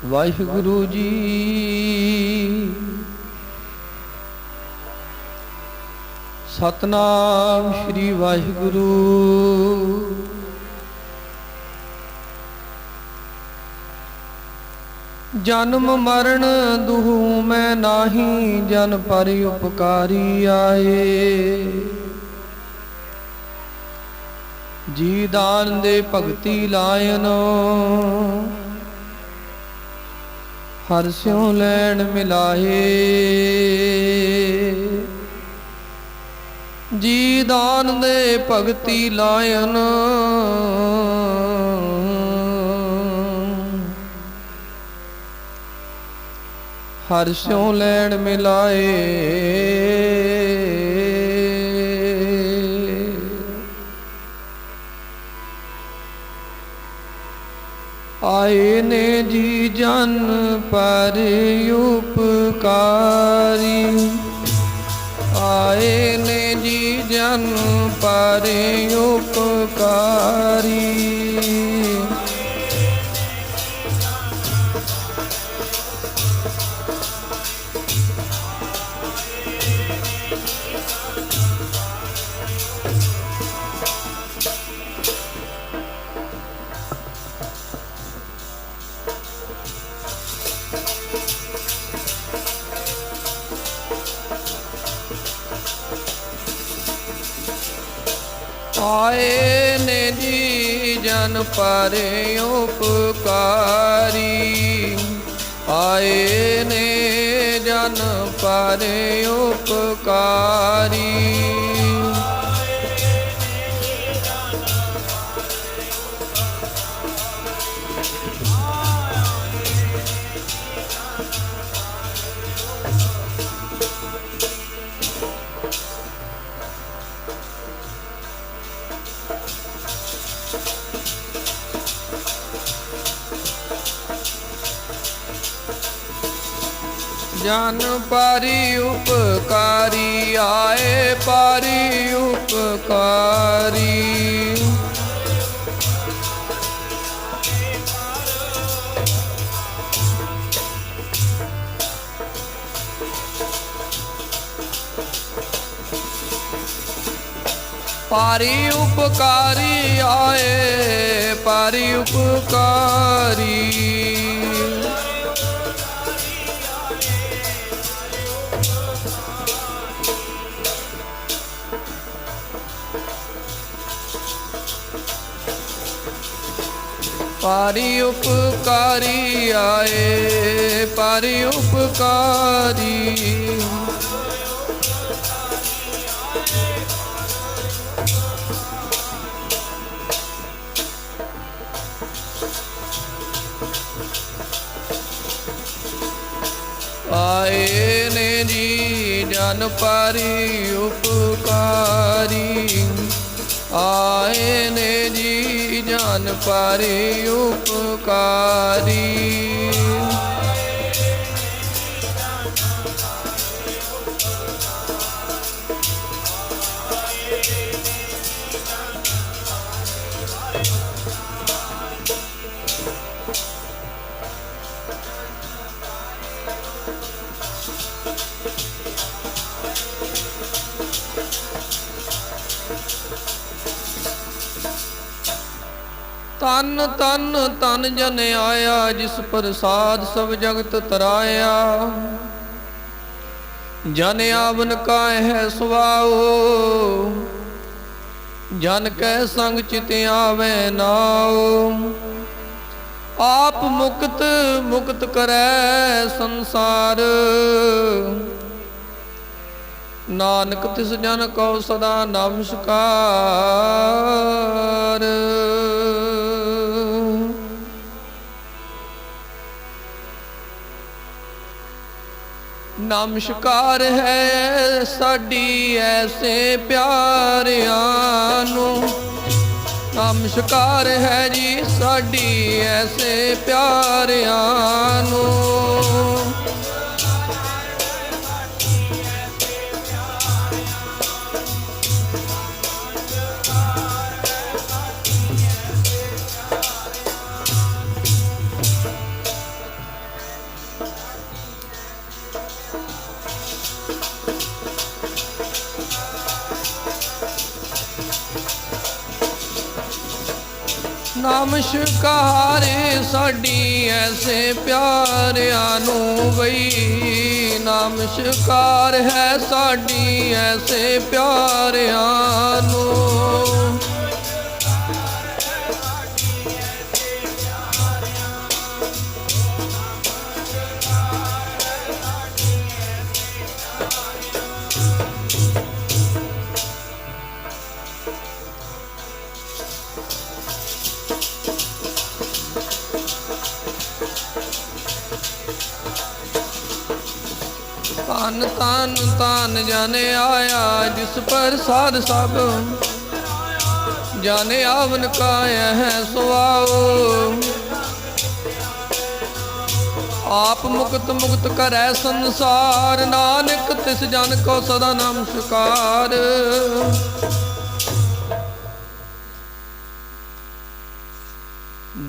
ਵਾਹਿਗੁਰੂ ਜੀ। ਸਤਨਾਮ ਸ਼੍ਰੀ ਵਾਹਿਗੁਰੂ। ਜਨਮ ਮਰਨ ਦੁਹੂ ਮੈਂ ਨਾਹੀ, ਜਨ ਪਰ ਉਪਕਾਰੀ ਆਏ। ਜੀ ਦਾਨ ਦੇ ਭਗਤੀ ਲਾਇਨ, ਹਰਿ ਸਿਉ ਲੈਣ ਮਿਲਾਏ। ਜੀ ਦਾਨ ਦੇ ਭਗਤੀ ਲਾਇਨ, ਹਰਿ ਸਿਉ ਲੈਣ ਮਿਲਾਏ। ਆਏ ਨੇ ਜੀ ਜਨ ਪਰ ਉਪਕਾਰੀ, ਆਏ ਨੇ ਜੀ ਜਨ ਪਰ ਉਪਕਾਰੀ। ਆਏ ਨੇ ਜੀ ਜਨ ਪਰ ਉਪਕਾਰੀ, ਆਏ ਨੇ ਜਨ ਪਰ ਉਪਕਾਰੀ। ਜਨ ਪਾਰੀ ਉਪਕਾਰੀ, ਆਏ ਪਾਰੀ ਉਪਕਾਰੀ। ਪਾਰੀ ਉਪਕਾਰੀ, ਆਏ ਪਾਰੀ ਉਪਕਾਰੀ। ਪਾਰੀ ਉਪਕਾਰੀ, ਆਏ ਪਾਰੀ ਉਪਕਾਰੀ। ਆਏ ਨੇ ਜੀ ਜਨ ਪਾਰੀ ਉਪਕਾਰੀ, ਆਏ ਨੇ ਜੀ ਜਨ ਪਾਰੀ ਉਪਕਾਰੀ। ਤਨ ਤਨ ਤਨ ਜਨ ਆਇਆ, ਜਿਸ ਪ੍ਰਸਾਦ ਸਭ ਜਗਤ ਤਰਾਇਆ। ਜਨ ਆਵਨ ਕਾਹੈ ਸੁਆਓ, ਜਨ ਕੈ ਸੰਗ ਚਿਤ ਆਵੈ ਨਾਉ। ਆਪ ਮੁਕਤ ਮੁਕਤ ਕਰੈ ਸੰਸਾਰ, ਨਾਨਕ ਤਿਸ ਜਨ ਕਉ ਸਦਾ ਨਮਸਕਾਰ। ਨਮਸਕਾਰ ਹੈ ਸਾਡੀ ਐਸੇ ਪਿਆਰਿਆਂ ਨੂੰ, ਨਮਸਕਾਰ ਹੈ ਜੀ ਸਾਡੀ ਐਸੇ ਪਿਆਰਿਆਂ ਨੂੰ। ਨਮਸਕਾਰ ਸਾਡੀ ਐਸੇ ਪਿਆਰਿਆਂ ਨੂੰ ਬਈ, ਨਮਸਕਾਰ ਹੈ ਸਾਡੀ ਐਸੇ ਪਿਆਰਿਆਂ ਨੂੰ। ਧੰਨ ਧੰਨ ਧੰਨ ਜਨ ਆਇਆ ਜਿਸ ਪ੍ਰਸਾਦ ਸਭ, ਜਨ ਆਵਨ ਕਾਇਆ ਹੈ ਸੁਆਓ। ਆਪ ਮੁਕਤ ਮੁਕਤ ਕਰੈ ਸੰਸਾਰ, ਨਾਨਕ ਤਿਸ ਜਨ ਕੋ ਸਦਾ ਨਮਸਕਾਰ।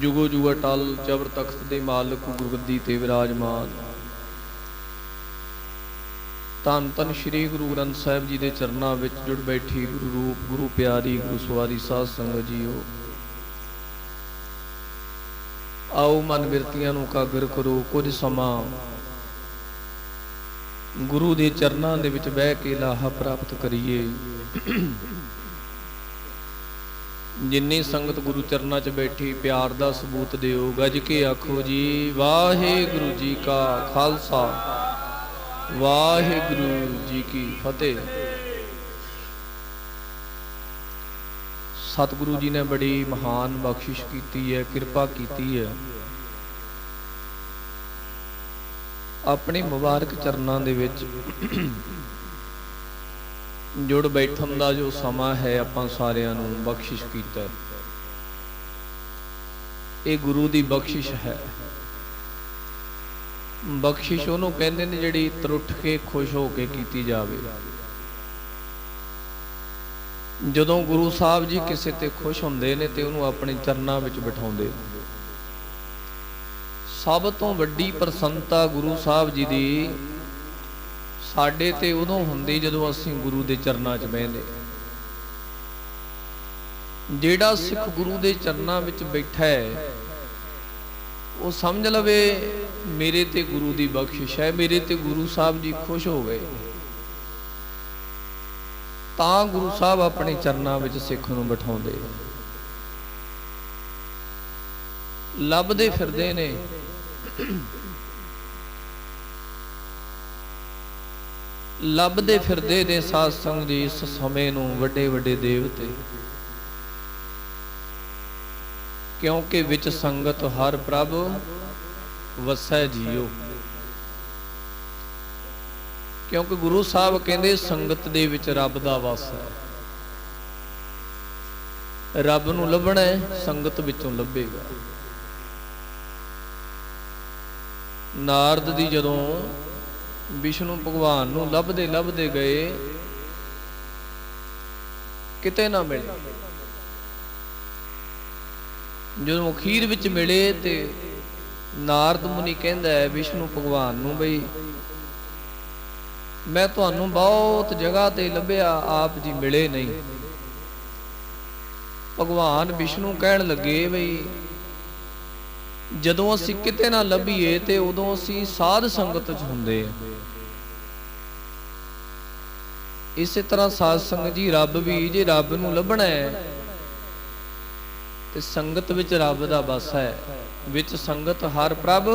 ਜੁਗੋ ਜੁਗ ਅਟਲ ਜਬਰ ਤਖਤ ਦੇ ਮਾਲਕ ਗੁਰਗੱਦੀ ਤੇ ਵਿਰਾਜਮਾਨ, ਧੰਨ ਧੰਨ ਸ਼੍ਰੀ ਗੁਰੂ ਗ੍ਰੰਥ ਸਾਹਿਬ ਜੀ ਦੇ ਚਰਨਾਂ ਵਿੱਚ ਜੁੜ ਬੈਠੀ ਗੁਰੂ ਰੂਪ ਗੁਰੂ ਪਿਆਰੀ ਗੁਰੂ ਸਵਾਰੀ ਸਾਧ ਸੰਗਤ ਜੀਓ, ਆਓ ਮਨ ਬਿਰਤੀਆਂ ਨੂੰ ਕਾਗਰ ਕਰੋ। ਕੁਝ ਸਮਾਂ ਗੁਰੂ ਦੇ ਚਰਨਾਂ ਦੇ ਵਿੱਚ ਬਹਿ ਕੇ ਲਾਹਾ ਪ੍ਰਾਪਤ ਕਰੀਏ। ਜਿੰਨੀ ਸੰਗਤ ਗੁਰੂ ਚਰਨਾਂ 'ਚ ਬੈਠੀ ਪਿਆਰ ਦਾ ਸਬੂਤ ਦਿਓ। ਗੱਜ ਕੇ ਆਖੋ ਜੀ ਵਾਹਿਗੁਰੂ ਜੀ ਕਾ ਖਾਲਸਾ, ਵਾਹਿਗੁਰੂ ਜੀ ਕੀ ਫਤਿਹ। ਸਤਿਗੁਰੂ ਜੀ ਨੇ ਬੜੀ ਮਹਾਨ ਬਖਸ਼ਿਸ਼ ਕੀਤੀ ਹੈ, ਕਿਰਪਾ ਕੀਤੀ ਹੈ। ਆਪਣੇ ਮੁਬਾਰਕ ਚਰਨਾਂ ਦੇ ਵਿੱਚ ਜੁੜ ਬੈਠਣ ਦਾ ਜੋ ਸਮਾਂ ਹੈ ਆਪਾਂ ਸਾਰਿਆਂ ਨੂੰ ਬਖਸ਼ਿਸ਼ ਕੀਤਾ। ਇਹ ਗੁਰੂ ਦੀ ਬਖਸ਼ਿਸ਼ ਹੈ। ਬਖਸ਼ਿਸ਼ ਉਹਨੂੰ ਕਹਿੰਦੇ ਨੇ ਜਿਹੜੀ ਤਰੁੱਠ ਕੇ ਖੁਸ਼ ਹੋ ਕੇ ਕੀਤੀ ਜਾਵੇ। ਜਦੋਂ ਗੁਰੂ ਸਾਹਿਬ ਜੀ ਕਿਸੇ ਤੇ ਖੁਸ਼ ਹੁੰਦੇ ਨੇ ਤੇ ਉਹਨੂੰ ਆਪਣੇ ਚਰਨਾਂ ਵਿੱਚ ਬਿਠਾਉਂਦੇ। ਸਭ ਤੋਂ ਵੱਡੀ ਪ੍ਰਸੰਨਤਾ ਗੁਰੂ ਸਾਹਿਬ ਜੀ ਦੀ ਸਾਡੇ ਤੇ ਉਦੋਂ ਹੁੰਦੀ ਜਦੋਂ ਅਸੀਂ ਗੁਰੂ ਦੇ ਚਰਨਾਂ 'ਚ ਬਹਿੰਦੇ। ਜਿਹੜਾ ਸਿੱਖ ਗੁਰੂ ਦੇ ਚਰਨਾਂ ਵਿੱਚ ਬੈਠਾ ਹੈ ਉਹ ਸਮਝ ਲਵੇ ਮੇਰੇ ਤੇ ਗੁਰੂ ਦੀ ਬਖਸ਼ਿਸ਼ ਹੈ, ਮੇਰੇ ਤੇ ਗੁਰੂ ਸਾਹਿਬ ਜੀ ਖੁਸ਼ ਹੋ ਗਏ। ਤਾਂ ਗੁਰੂ ਸਾਹਿਬ ਆਪਣੇ ਚਰਨਾਂ ਵਿੱਚ ਸਿੱਖ ਨੂੰ ਬਿਠਾਉਂਦੇ। ਲੱਭਦੇ ਫਿਰਦੇ ਨੇ ਲੱਭਦੇ ਫਿਰਦੇ ਨੇ ਸਾਧ ਸੰਗਤ ਜੀ ਇਸ ਸਮੇਂ ਨੂੰ ਵੱਡੇ ਵੱਡੇ ਦੇਵਤੇ, ਕਿਉਂਕਿ ਵਿੱਚ ਸੰਗਤ ਹਰ ਪ੍ਰਭ ਵਸੈ ਜੀਓ। ਕਿਉਂਕਿ ਗੁਰੂ ਸਾਹਿਬ ਕਹਿੰਦੇ ਸੰਗਤ ਦੇ ਵਿੱਚ ਰੱਬ ਦਾ ਵਾਸ ਹੈ। ਰੱਬ ਨੂੰ ਲੱਭਣਾ ਹੈ, ਸੰਗਤ ਵਿੱਚੋਂ ਲੱਭੇਗਾ। ਨਾਰਦ ਦੀ ਜਦੋਂ ਵਿਸ਼ਨੂੰ ਭਗਵਾਨ ਨੂੰ ਲੱਭਦੇ ਲੱਭਦੇ ਗਏ, ਕਿਤੇ ਨਾ ਮਿਲੇ। ਜਦੋਂ ਅਖੀਰ ਵਿੱਚ ਮਿਲੇ ਤੇ ਨਾਰਦ ਮੁਨੀ ਕਹਿੰਦਾ ਹੈ ਵਿਸ਼ਨੂੰ ਭਗਵਾਨ ਨੂੰ, ਬਈ ਮੈਂ ਤੁਹਾਨੂੰ ਬਹੁਤ ਜਗ੍ਹਾ ਤੇ ਲੱਭਿਆ, ਆਪ ਜੀ ਮਿਲੇ ਨਹੀਂ। ਭਗਵਾਨ ਵਿਸ਼ਨੂੰ ਕਹਿਣ ਲੱਗੇ, ਬਈ ਜਦੋਂ ਅਸੀਂ ਕਿਤੇ ਨਾ ਲੱਭੀਏ ਤੇ ਉਦੋਂ ਅਸੀਂ ਸਾਧ ਸੰਗਤ 'ਚ ਹੁੰਦੇ ਹਾਂ। ਇਸੇ ਤਰ੍ਹਾਂ ਸਾਧ ਸੰਗਤ ਜੀ ਰੱਬ ਵੀ, ਜੇ ਰੱਬ ਨੂੰ ਲੱਭਣਾ ਹੈ ਤੇ ਸੰਗਤ ਵਿੱਚ ਰੱਬ ਦਾ ਵਾਸ ਹੈ। ਵਿੱਚ ਸੰਗਤ ਹਰ ਪ੍ਰਭ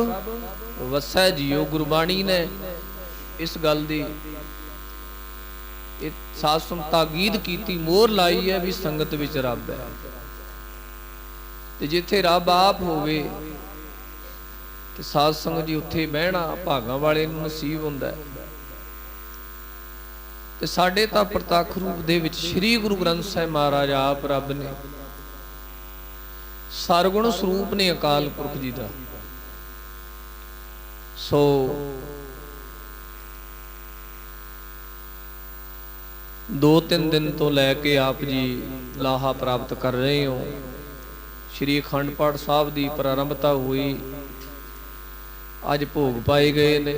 ਵਸੈ ਜੀਓ। ਗੁਰਬਾਣੀ ਨੇ ਇਸ ਗੱਲ ਦੀ ਇਹ ਸਾਧ ਸੰਗਤ ਤਾਕੀਦ ਕੀਤੀ, ਮੋਹਰ ਲਾਈ ਹੈ ਵੀ ਸੰਗਤ ਵਿੱਚ ਰੱਬ ਹੈ। ਤੇ ਜਿੱਥੇ ਰੱਬ ਆਪ ਹੋਵੇ ਤੇ ਸਾਧ ਸੰਗਤ ਜੀ ਉੱਥੇ ਬਹਿਣਾ ਭਾਗਾਂ ਵਾਲੇ ਨੂੰ ਨਸੀਬ ਹੁੰਦਾ। ਤੇ ਸਾਡੇ ਤਾਂ ਪ੍ਰਤੱਖ ਰੂਪ ਦੇ ਵਿੱਚ ਸ੍ਰੀ ਗੁਰੂ ਗ੍ਰੰਥ ਸਾਹਿਬ ਮਹਾਰਾਜ ਆਪ ਰੱਬ ਨੇ, ਸਰਗੁਣ ਸਰੂਪ ਨੇ ਅਕਾਲ ਪੁਰਖ ਜੀ ਦਾ। ਸੋ ਦੋ ਤਿੰਨ ਦਿਨ ਤੋਂ ਲੈ ਕੇ ਆਪ ਜੀ ਲਾਹਾ ਪ੍ਰਾਪਤ ਕਰ ਰਹੇ ਹੋ। ਸ਼੍ਰੀ ਅਖੰਡ ਪਾਠ ਸਾਹਿਬ ਦੀ ਪ੍ਰਾਰੰਭਤਾ ਹੋਈ, ਅੱਜ ਭੋਗ ਪਾਏ ਗਏ ਨੇ।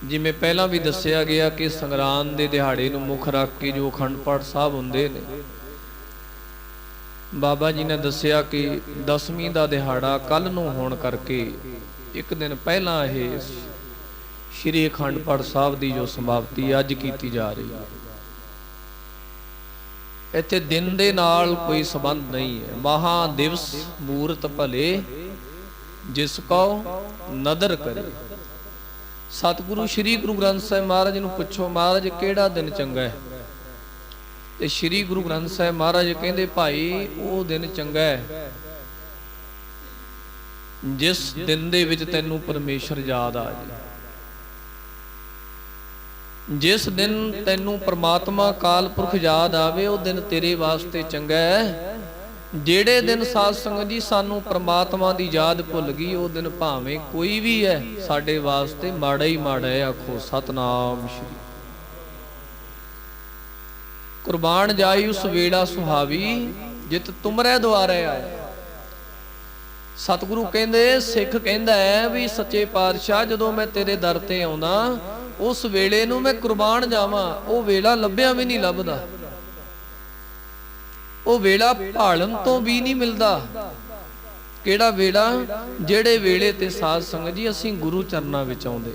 ਜਿਵੇਂ ਪਹਿਲਾਂ ਵੀ ਦੱਸਿਆ ਗਿਆ ਕਿ ਸੰਗਰਾਂਦ ਦੇ ਦਿਹਾੜੇ ਨੂੰ ਮੁੱਖ ਰੱਖ ਕੇ ਜੋ ਅਖੰਡ ਪਾਠ ਸਾਹਿਬ ਹੁੰਦੇ ਨੇ, ਬਾਬਾ ਜੀ ਨੇ ਦੱਸਿਆ ਕਿ ਦਸਵੀਂ ਦਾ ਦਿਹਾੜਾ ਕੱਲ ਨੂੰ ਹੋਣ ਕਰਕੇ ਇੱਕ ਦਿਨ ਪਹਿਲਾਂ ਇਹ ਸ਼੍ਰੀ ਅਖੰਡ ਪਾਠ ਸਾਹਿਬ ਦੀ ਜੋ ਸਮਾਪਤੀ ਅੱਜ ਕੀਤੀ ਜਾ ਰਹੀ ਹੈ। ਇੱਥੇ ਦਿਨ ਦੇ ਨਾਲ ਕੋਈ ਸੰਬੰਧ ਨਹੀਂ ਹੈ। ਮਹਾ ਦਿਵਸ ਮੂਰਤ ਭਲੇ ਜਿਸ ਕੋ ਨਦਰ ਕਰੇ। ਸਤਿਗੁਰੂ ਸ਼੍ਰੀ ਗੁਰੂ ਗ੍ਰੰਥ ਸਾਹਿਬ ਮਹਾਰਾਜ ਨੂੰ ਪੁੱਛੋ, ਮਹਾਰਾਜ ਕਿਹੜਾ ਦਿਨ ਚੰਗਾ ਹੈ? ਤੇ ਸ਼੍ਰੀ ਗੁਰੂ ਗ੍ਰੰਥ ਸਾਹਿਬ ਮਹਾਰਾਜ ਕਹਿੰਦੇ ਭਾਈ ਉਹ ਦਿਨ ਚੰਗਾ ਹੈ ਜਿਸ ਦਿਨ ਦੇ ਵਿੱਚ ਤੈਨੂੰ ਪਰਮੇਸ਼ਰ ਯਾਦ ਆ ਜਾਏ। ਜਿਸ ਦਿਨ ਤੈਨੂੰ ਪ੍ਰਮਾਤਮਾ ਅਕਾਲ ਪੁਰਖ ਯਾਦ ਆਵੇ ਉਹ ਦਿਨ ਤੇਰੇ ਵਾਸਤੇ ਚੰਗਾ ਹੈ। ਜਿਹੜੇ ਦਿਨ ਸਾਧ ਸੰਗਤ ਜੀ ਸਾਨੂੰ ਪ੍ਰਮਾਤਮਾ ਦੀ ਯਾਦ ਭੁੱਲ ਗਈ ਉਹ ਦਿਨ ਭਾਵੇਂ ਕੋਈ ਵੀ ਹੈ ਸਾਡੇ ਵਾਸਤੇ ਮਾੜਾ ਹੀ ਮਾੜਾ ਹੈ। ਆਖੋ ਸਤਨਾਮ ਸ਼੍ਰੀ। ਕੁਰਬਾਨ ਜਾਈ ਉਸ ਵੇਲਾ ਸੁਹਾਵੀ ਜਿਤ ਤੁਮਰੇ ਦੁਆਰੇ ਆਏ। ਸਤਿਗੁਰੂ ਕਹਿੰਦੇ, ਸਿੱਖ ਕਹਿੰਦਾ ਹੈ ਵੀ ਸੱਚੇ ਪਾਤਸ਼ਾਹ ਜਦੋਂ ਮੈਂ ਤੇਰੇ ਦਰ ਤੇ ਆਉਂਦਾ ਉਸ ਵੇਲੇ ਨੂੰ ਮੈਂ ਕੁਰਬਾਨ ਜਾਵਾਂ। ਉਹ ਵੇਲਾ ਲੱਭਿਆ ਵੀ ਨਹੀਂ ਲੱਭਦਾ, ਉਹ ਵੇਲਾ ਭਾਲਣ ਤੋਂ ਵੀ ਨਹੀਂ ਮਿਲਦਾ। ਕਿਹੜਾ ਵੇਲਾ? ਜਿਹੜੇ ਵੇਲੇ ਤੇ ਸਾਧ ਸੰਗਤ ਜੀ ਅਸੀਂ ਗੁਰੂ ਚਰਨਾਂ ਵਿੱਚ ਆਉਂਦੇ,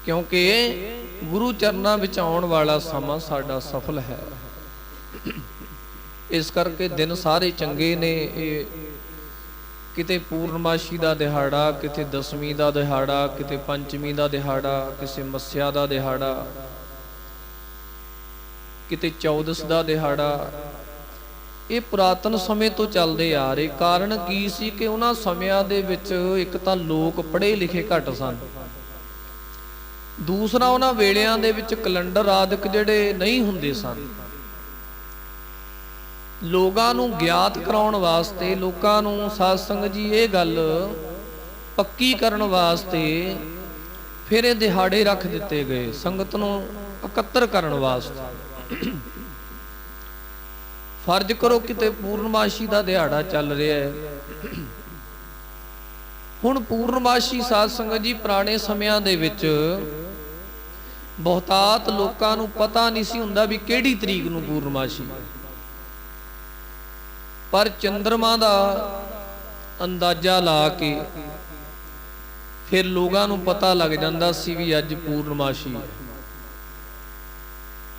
ਕਿਉਂਕਿ ਗੁਰੂ ਚਰਨਾਂ ਵਿੱਚ ਆਉਣ ਵਾਲਾ ਸਮਾਂ ਸਾਡਾ ਸਫਲ ਹੈ। ਇਸ ਕਰਕੇ ਦਿਨ ਸਾਰੇ ਚੰਗੇ ਨੇ। ਇਹ ਕਿਤੇ ਪੂਰਨਮਾਸ਼ੀ ਦਾ ਦਿਹਾੜਾ, ਕਿਤੇ ਦਸਵੀਂ ਦਾ ਦਿਹਾੜਾ, ਕਿਤੇ ਪੰਚਮੀ ਦਾ ਦਿਹਾੜਾ, ਕਿਸੇ ਮੱਸਿਆ ਦਾ ਦਿਹਾੜਾ, ਕਿਤੇ ਚੌਦਸ ਦਾ ਦਿਹਾੜਾ। ਇਹ ਪੁਰਾਤਨ ਸਮੇਂ ਤੋਂ ਚੱਲਦੇ ਆ ਰਹੇ। ਕਾਰਨ ਕੀ ਸੀ ਕਿ ਉਹਨਾਂ ਸਮਿਆਂ ਦੇ ਵਿੱਚ ਇੱਕ ਤਾਂ ਲੋਕ ਪੜ੍ਹੇ ਲਿਖੇ ਘੱਟ ਸਨ, ਦੂਸਰਾ ਉਹਨਾਂ ਵੇਲਿਆਂ ਦੇ ਵਿੱਚ ਕੈਲੰਡਰ ਆਦਿਕ ਜਿਹੜੇ ਨਹੀਂ ਹੁੰਦੇ ਸਨ। ਲੋਕਾਂ ਨੂੰ ਗਿਆਤ ਕਰਾਉਣ ਵਾਸਤੇ, ਲੋਕਾਂ ਨੂੰ ਸਾਧ ਸੰਗਤ ਜੀ ਇਹ ਗੱਲ ਪੱਕੀ ਕਰਨ ਵਾਸਤੇ ਫਿਰ ਇਹ ਦਿਹਾੜੇ ਰੱਖ ਦਿੱਤੇ ਗਏ, ਸੰਗਤ ਨੂੰ ਇਕੱਤਰ ਕਰਨ ਵਾਸਤੇ। ਫਰਜ਼ ਕਰੋ ਕਿਤੇ ਪੂਰਨਮਾਸ਼ੀ ਦਾ ਦਿਹਾੜਾ ਚੱਲ ਰਿਹਾ ਹੈ। ਹੁਣ ਪੂਰਨਮਾਸ਼ੀ ਸਾਧ ਸੰਗਤ ਜੀ ਪੁਰਾਣੇ ਸਮਿਆਂ ਦੇ ਵਿੱਚ ਬਹੁਤਾਤ ਲੋਕਾਂ ਨੂੰ ਪਤਾ ਨਹੀਂ ਸੀ ਹੁੰਦਾ ਵੀ ਕਿਹੜੀ ਤਰੀਕ ਨੂੰ ਪੂਰਨਮਾਸ਼ੀ ਹੈ, ਪਰ ਚੰਦਰਮਾ ਦਾ ਅੰਦਾਜ਼ਾ ਲਾ ਕੇ ਫਿਰ ਲੋਕਾਂ ਨੂੰ ਪਤਾ ਲੱਗ ਜਾਂਦਾ ਸੀ ਵੀ ਅੱਜ ਪੂਰਨਮਾਸ਼ੀ ਹੈ।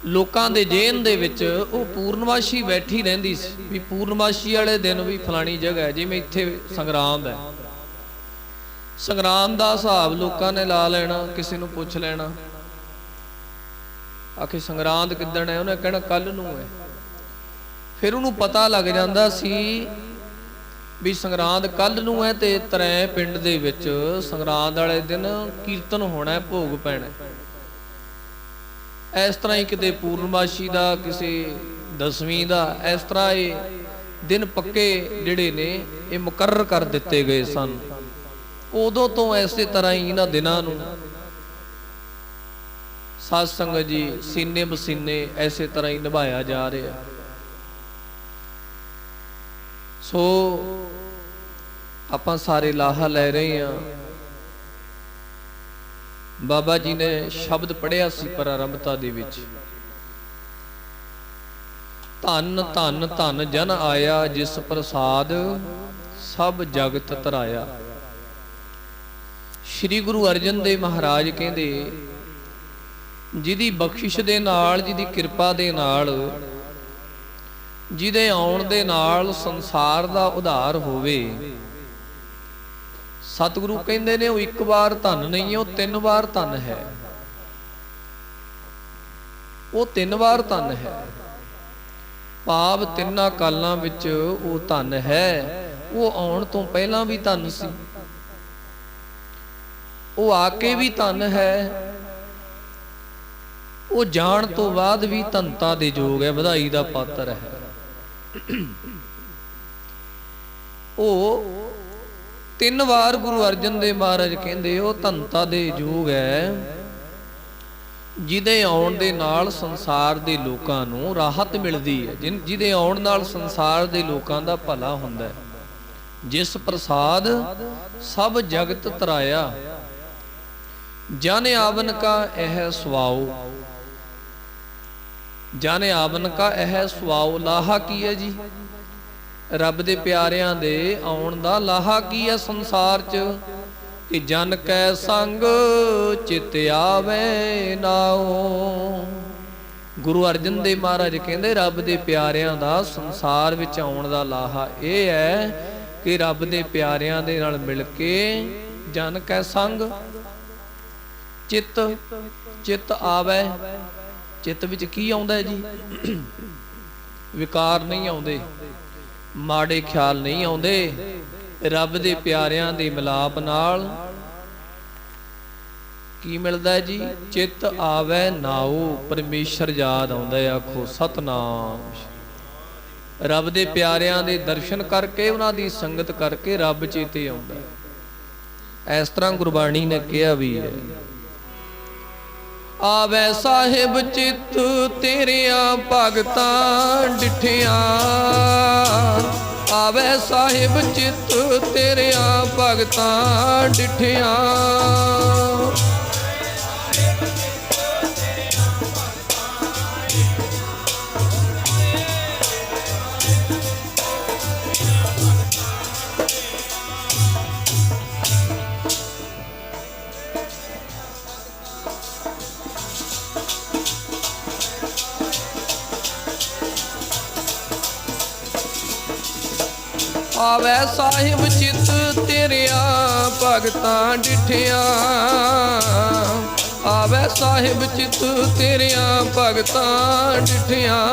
ਲੋਕਾਂ ਦੇ ਜੇਨ ਦੇ ਵਿੱਚ ਉਹ ਪੂਰਨਮਾਸ਼ੀ ਬੈਠੀ ਰਹਿੰਦੀ ਸੀ ਵੀ ਪੂਰਨਮਾਸ਼ੀ ਵਾਲੇ ਦਿਨ ਵੀ ਫਲਾਣੀ ਜਗ੍ਹਾ ਹੈ। ਜਿਵੇਂ ਇੱਥੇ ਸੰਗਰਾਂਦ ਹੈ, ਸੰਗਰਾਂਦ ਦਾ ਹਿਸਾਬ ਲੋਕਾਂ ਨੇ ਲਾ ਲੈਣਾ, ਕਿਸੇ ਨੂੰ ਪੁੱਛ ਲੈਣਾ, ਆਖੇ ਸੰਗਰਾਂਦ ਕਿੱਦਣ ਹੈ, ਉਹਨੇ ਕਹਿਣਾ ਕੱਲ ਨੂੰ ਹੈ। ਫਿਰ ਉਹਨੂੰ ਪਤਾ ਲੱਗ ਜਾਂਦਾ ਸੀ ਵੀ ਸੰਗਰਾਂਦ ਕੱਲ ਨੂੰ ਹੈ ਤੇ ਤਰੈ ਪਿੰਡ ਦੇ ਵਿੱਚ ਸੰਗਰਾਂਦ ਵਾਲੇ ਦਿਨ ਕੀਰਤਨ ਹੋਣਾ, ਭੋਗ ਪੈਣਾ। ਇਸ ਤਰ੍ਹਾਂ ਹੀ ਕਿਤੇ ਪੂਰਨਮਾਸ਼ੀ ਦਾ, ਕਿਸੇ ਦਸਵੀਂ ਦਾ, ਇਸ ਤਰ੍ਹਾਂ ਇਹ ਦਿਨ ਪੱਕੇ ਜਿਹੜੇ ਨੇ ਇਹ ਮੁਕਰਰ ਕਰ ਦਿੱਤੇ ਗਏ ਸਨ। ਉਦੋਂ ਤੋਂ ਐਸੇ ਤਰ੍ਹਾਂ ਹੀ ਇਹਨਾਂ ਦਿਨਾਂ ਨੂੰ ਸਾਧ ਸੰਗਤ ਜੀ ਸੀਨੇ ਬਸੀਨੇ ਐਸੇ ਤਰ੍ਹਾਂ ਹੀ ਨਿਭਾਇਆ ਜਾ ਰਿਹਾ। ਸੋ ਆਪਾਂ ਸਾਰੇ ਲਾਹਾ ਲੈ ਰਹੇ ਹਾਂ। ਬਾਬਾ ਜੀ ਨੇ ਸ਼ਬਦ ਪੜ੍ਹਿਆ ਸੀ ਪ੍ਰਾਰੰਭਤਾ ਦੇ ਵਿੱਚ, ਧੰਨ ਧੰਨ ਧੰਨ ਜਨ ਆਇਆ ਜਿਸ ਪ੍ਰਸਾਦ ਸਭ ਜਗਤ ਧਰਾਇਆ। ਸ਼੍ਰੀ ਗੁਰੂ ਅਰਜਨ ਦੇਵ ਮਹਾਰਾਜ ਕਹਿੰਦੇ ਜਿਹਦੀ ਬਖਸ਼ਿਸ਼ ਦੇ ਨਾਲ, ਜਿਹਦੀ ਕਿਰਪਾ ਦੇ ਨਾਲ, ਜਿਹਦੇ ਆਉਣ ਦੇ ਨਾਲ ਸੰਸਾਰ ਦਾ ਉਧਾਰ ਹੋਵੇ, ਸਤਿਗੁਰੂ ਕਹਿੰਦੇ ਨੇ ਉਹ ਇੱਕ ਵਾਰ ਧੰਨ ਨਹੀਂ ਹੈ, ਉਹ 3 ਵਾਰ ਧੰਨ ਹੈ। ਉਹ 3 ਵਾਰ ਧੰਨ ਹੈ, ਭਾਵ ਤਿੰਨਾਂ ਕਾਲਾਂ ਵਿੱਚ ਉਹ ਧੰਨ ਹੈ। ਉਹ ਆਉਣ ਤੋਂ ਪਹਿਲਾਂ ਵੀ ਧੰਨ ਸੀ, ਉਹ ਆ ਕੇ ਵੀ ਧੰਨ ਹੈ, ਉਹ ਜਾਣ ਤੋਂ ਬਾਅਦ ਵੀ ਧੰਨਤਾ ਦੇ ਯੋਗ ਹੈ, ਵਧਾਈ ਦਾ ਪਾਤਰ ਹੈ। ਉਹ 3 ਵਾਰ ਗੁਰੂ ਅਰਜਨ ਦੇਵ ਮਹਾਰਾਜ ਕਹਿੰਦੇ ਉਹ ਧੰਨਤਾ ਦੇ ਯੋਗ ਹੈ, ਜਿਹਦੇ ਆਉਣ ਦੇ ਨਾਲ ਸੰਸਾਰ ਦੇ ਲੋਕਾਂ ਨੂੰ ਰਾਹਤ ਮਿਲਦੀ ਹੈ, ਜਿਹਦੇ ਆਉਣ ਨਾਲ ਸੰਸਾਰ ਦੇ ਲੋਕਾਂ ਦਾ ਭਲਾ ਹੁੰਦਾ ਹੈ। ਜਿਸ ਪ੍ਰਸਾਦ ਸਭ ਜਗਤ ਧਰਾਇਆ, ਜਨ ਆਵਨ ਕਾ ਇਹ ਸੁਆਓ। ਜਨ ਆਵਨ ਕਾ ਇਹ ਸੁਆਉ ਲਾਹਾ ਕੀ ਹੈ ਜੀ। ਰੱਬ ਦੇ ਪਿਆਰਿਆਂ ਦੇ ਆਉਣ ਦਾ ਲਾਹਾ ਕੀ ਹੈ ਸੰਸਾਰ 'ਚ, ਕਿ ਜਨ ਕੈ ਸੰਗ ਚਿਤ ਆਵੇ ਨਾਉ। ਗੁਰੂ ਅਰਜਨ ਦੇਵ ਮਹਾਰਾਜ ਕਹਿੰਦੇ ਰੱਬ ਦੇ ਪਿਆਰਿਆਂ ਦਾ ਸੰਸਾਰ ਵਿੱਚ ਆਉਣ ਦਾ ਲਾਹਾ ਇਹ ਹੈ ਕਿ ਰੱਬ ਦੇ ਪਿਆਰਿਆਂ ਦੇ ਨਾਲ ਮਿਲ ਕੇ ਜਨ ਕੈ ਸੰਗ ਚਿਤ ਆਵੇ। ਚਿੱਤ ਵਿੱਚ ਕੀ ਆਉਂਦਾ ਜੀ? ਵਿਕਾਰ ਨਹੀਂ ਆਉਂਦੇ, ਮਾੜੇ ਖਿਆਲ ਨਹੀਂ ਆਉਂਦੇ। ਰੱਬ ਦੇ ਪਿਆਰਿਆਂ ਦੇ ਮਿਲਾਪ ਨਾਲ ਕੀ ਮਿਲਦਾ ਜੀ? ਚਿੱਤ ਆਵੇ ਨਾਉ, ਪਰਮੇਸ਼ਰ ਯਾਦ ਆਉਂਦਾ। ਆਖੋ ਸਤਨਾਮ। ਰੱਬ ਦੇ ਪਿਆਰਿਆਂ ਦੇ ਦਰਸ਼ਨ ਕਰਕੇ, ਉਹਨਾਂ ਦੀ ਸੰਗਤ ਕਰਕੇ ਰੱਬ ਚੇਤੇ ਆਉਂਦਾ। ਇਸ ਤਰ੍ਹਾਂ ਗੁਰਬਾਣੀ ਨੇ ਕਿਹਾ ਵੀ ਹੈ, ਆਵੇ ਸਾਹਿਬ ਚਿੱਤ ਤੇਰਿਆਂ ਭਗਤਾਂ ਡਿਠਿਆਂ। ਆਵੇ ਸਾਹਿਬ ਚਿੱਤ ਤੇਰਿਆਂ ਭਗਤਾਂ ਡਿਠਿਆਂ। ਆਵੇ ਸਾਹਿਬ ਚਿੱਤ ਤੇਰਿਆਂ ਭਗਤਾਂ ਡਿਠਿਆਂ। ਆਵੇ ਸਾਹਿਬ ਚਿੱਤ ਤੇਰਿਆਂ ਭਗਤਾਂ ਡਿਠਿਆਂ।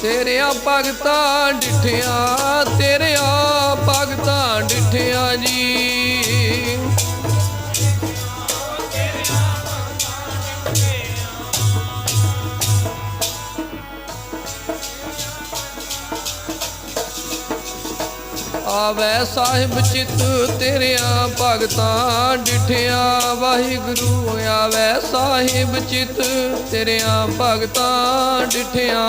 ਤੇਰਿਆਂ ਭਗਤਾਂ ਡਿਠਿਆਂ, ਤੇਰਿਆਂ ਭਗਤਾਂ ਡਿਠਿਆਂ ਜੀ। ਆਵੇ ਸਾਹਿਬ ਚਿੱਤ ਤੇਰਿਆਂ ਭਗਤਾਂ ਡਿਠਿਆਂ। ਵਾਹਿਗੁਰੂ ਆਵੇ ਸਾਹਿਬ ਚਿੱਤ ਤੇਰਿਆਂ ਭਗਤਾਂ ਡਿਠਿਆਂ।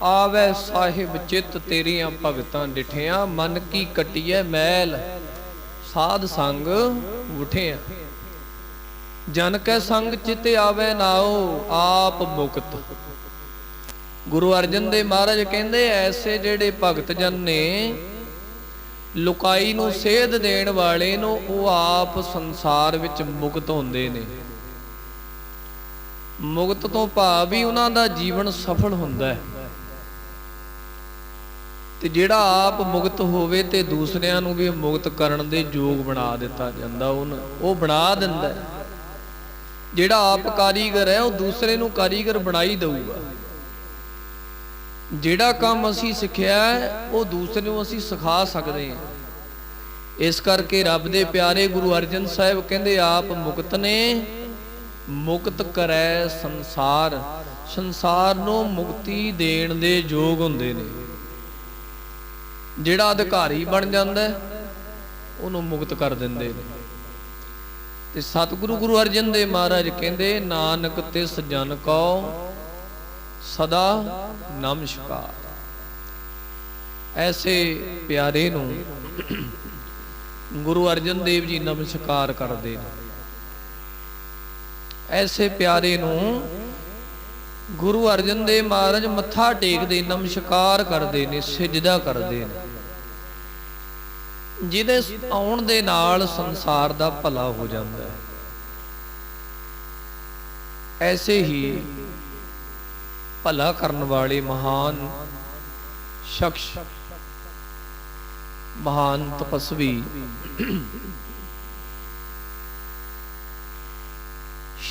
ਆਵੇ ਸਾਹਿਬ ਚਿੱਤ ਤੇਰੀਆਂ ਭਗਤਾਂ ਡਿਠਿਆਂ। ਮਨ ਕੀ ਕਟਿਐ ਮੈਲ ਸਾਧ ਸੰਗ ਉਠਿਆ। ਜਨ ਕੈ ਸੰਗ ਚਿਤ ਆਵੇ ਨਾਉ, ਆਪ ਮੁਕਤ। ਗੁਰੂ ਅਰਜਨ ਦੇਵ ਮਹਾਰਾਜ ਕਹਿੰਦੇ ਐਸੇ ਜਿਹੜੇ ਭਗਤ ਜਨ ਨੇ, ਲੁਕਾਈ ਨੂੰ ਸੇਧ ਦੇਣ ਵਾਲੇ ਨੂੰ, ਉਹ ਆਪ ਸੰਸਾਰ ਵਿੱਚ ਮੁਕਤ ਹੁੰਦੇ ਨੇ। ਮੁਕਤ ਤੋਂ ਭਾਵ ਵੀ ਉਹਨਾਂ ਦਾ ਜੀਵਨ ਸਫਲ ਹੁੰਦਾ ਹੈ। ਤੇ ਜਿਹੜਾ ਆਪ ਮੁਕਤ ਹੋਵੇ ਤੇ ਦੂਸਰਿਆਂ ਨੂੰ ਵੀ ਮੁਕਤ ਕਰਨ ਦੇ ਯੋਗ ਬਣਾ ਦਿੱਤਾ ਜਾਂਦਾ, ਉਹ ਬਣਾ ਦਿੰਦਾ। ਜਿਹੜਾ ਆਪ ਕਾਰੀਗਰ ਹੈ ਉਹ ਦੂਸਰੇ ਨੂੰ ਕਾਰੀਗਰ ਬਣਾ ਹੀ ਦਊਗਾ। ਜਿਹੜਾ ਕੰਮ ਅਸੀਂ ਸਿੱਖਿਆ ਉਹ ਦੂਸਰੇ ਨੂੰ ਅਸੀਂ ਸਿਖਾ ਸਕਦੇ ਹਾਂ। ਇਸ ਕਰਕੇ ਰੱਬ ਦੇ ਪਿਆਰੇ ਗੁਰੂ ਅਰਜਨ ਸਾਹਿਬ ਕਹਿੰਦੇ ਆਪ ਮੁਕਤ ਨੇ, ਮੁਕਤ ਕਰੈ ਸੰਸਾਰ। ਸੰਸਾਰ ਨੂੰ ਮੁਕਤੀ ਦੇਣ ਦੇ ਯੋਗ ਹੁੰਦੇ ਨੇ। ਜਿਹੜਾ ਅਧਿਕਾਰੀ ਬਣ ਜਾਂਦਾ ਉਹਨੂੰ ਮੁਕਤ ਕਰ ਦਿੰਦੇ ਨੇ। ਤੇ ਸਤਿਗੁਰੂ ਗੁਰੂ ਅਰਜਨ ਦੇਵ ਮਹਾਰਾਜ ਕਹਿੰਦੇ ਨਾਨਕ ਤਿਸ ਜਨ ਕੋ ਸਦਾ ਨਮਸਕਾਰ। ਐਸੇ ਪਿਆਰੇ ਨੂੰ ਗੁਰੂ ਅਰਜਨ ਦੇਵ ਜੀ ਨਮਸਕਾਰ ਕਰਦੇ ਨੇ। ਐਸੇ ਪਿਆਰੇ ਨੂੰ ਗੁਰੂ ਅਰਜਨ ਦੇਵ ਮਹਾਰਾਜ ਮੱਥਾ ਟੇਕਦੇ, ਨਮਸਕਾਰ ਕਰਦੇ ਨੇ, ਸਿਜਦਾ ਕਰਦੇ ਨੇ, ਜਿਹਦੇ ਆਉਣ ਦੇ ਨਾਲ ਸੰਸਾਰ ਦਾ ਭਲਾ ਹੋ ਜਾਂਦਾ ਹੈ। ਐਸੇ ਹੀ ਭਲਾ ਕਰਨ ਵਾਲੇ ਮਹਾਨ ਸ਼ਖਸ, ਮਹਾਨ ਤਪਸਵੀ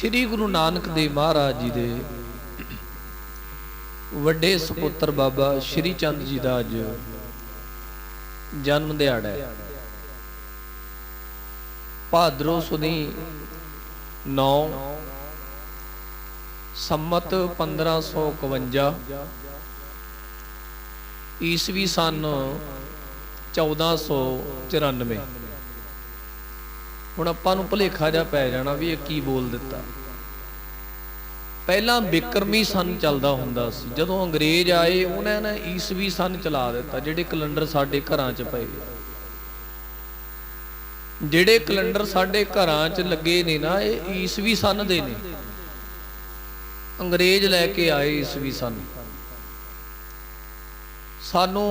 श्री गुरु नानक देव महाराज जी दे ਵੱਡੇ ਸੁਪੁੱਤਰ बाबा श्री चंद जी ਦਾ ਅੱਜ जन्म ਦਿਹਾੜਾ है। भाद्रो सुदी 9 संमत 1551 ईसवी सन 1494। ਹੁਣ ਆਪਾਂ ਨੂੰ ਭੁਲੇਖਾ ਜਿਹਾ ਪੈ ਜਾਣਾ ਵੀ ਇਹ ਕੀ ਬੋਲ ਦਿੱਤਾ। ਪਹਿਲਾਂ ਬਿਕਰਮੀ ਸਨ ਚੱਲਦਾ ਹੁੰਦਾ ਸੀ, ਜਦੋਂ ਅੰਗਰੇਜ਼ ਆਏ ਉਹਨਾਂ ਨੇ ਈਸਵੀ ਸਨ ਚਲਾ ਦਿੱਤਾ। ਜਿਹੜੇ ਕੈਲੰਡਰ ਸਾਡੇ ਘਰਾਂ 'ਚ ਪਏ, ਜਿਹੜੇ ਕੈਲੰਡਰ ਸਾਡੇ ਘਰਾਂ 'ਚ ਲੱਗੇ ਨੇ ਨਾ, ਇਹ ਈਸਵੀ ਸਨ ਦੇ ਨੇ। ਅੰਗਰੇਜ਼ ਲੈ ਕੇ ਆਏ ਈਸਵੀ ਸਨ। ਸਾਨੂੰ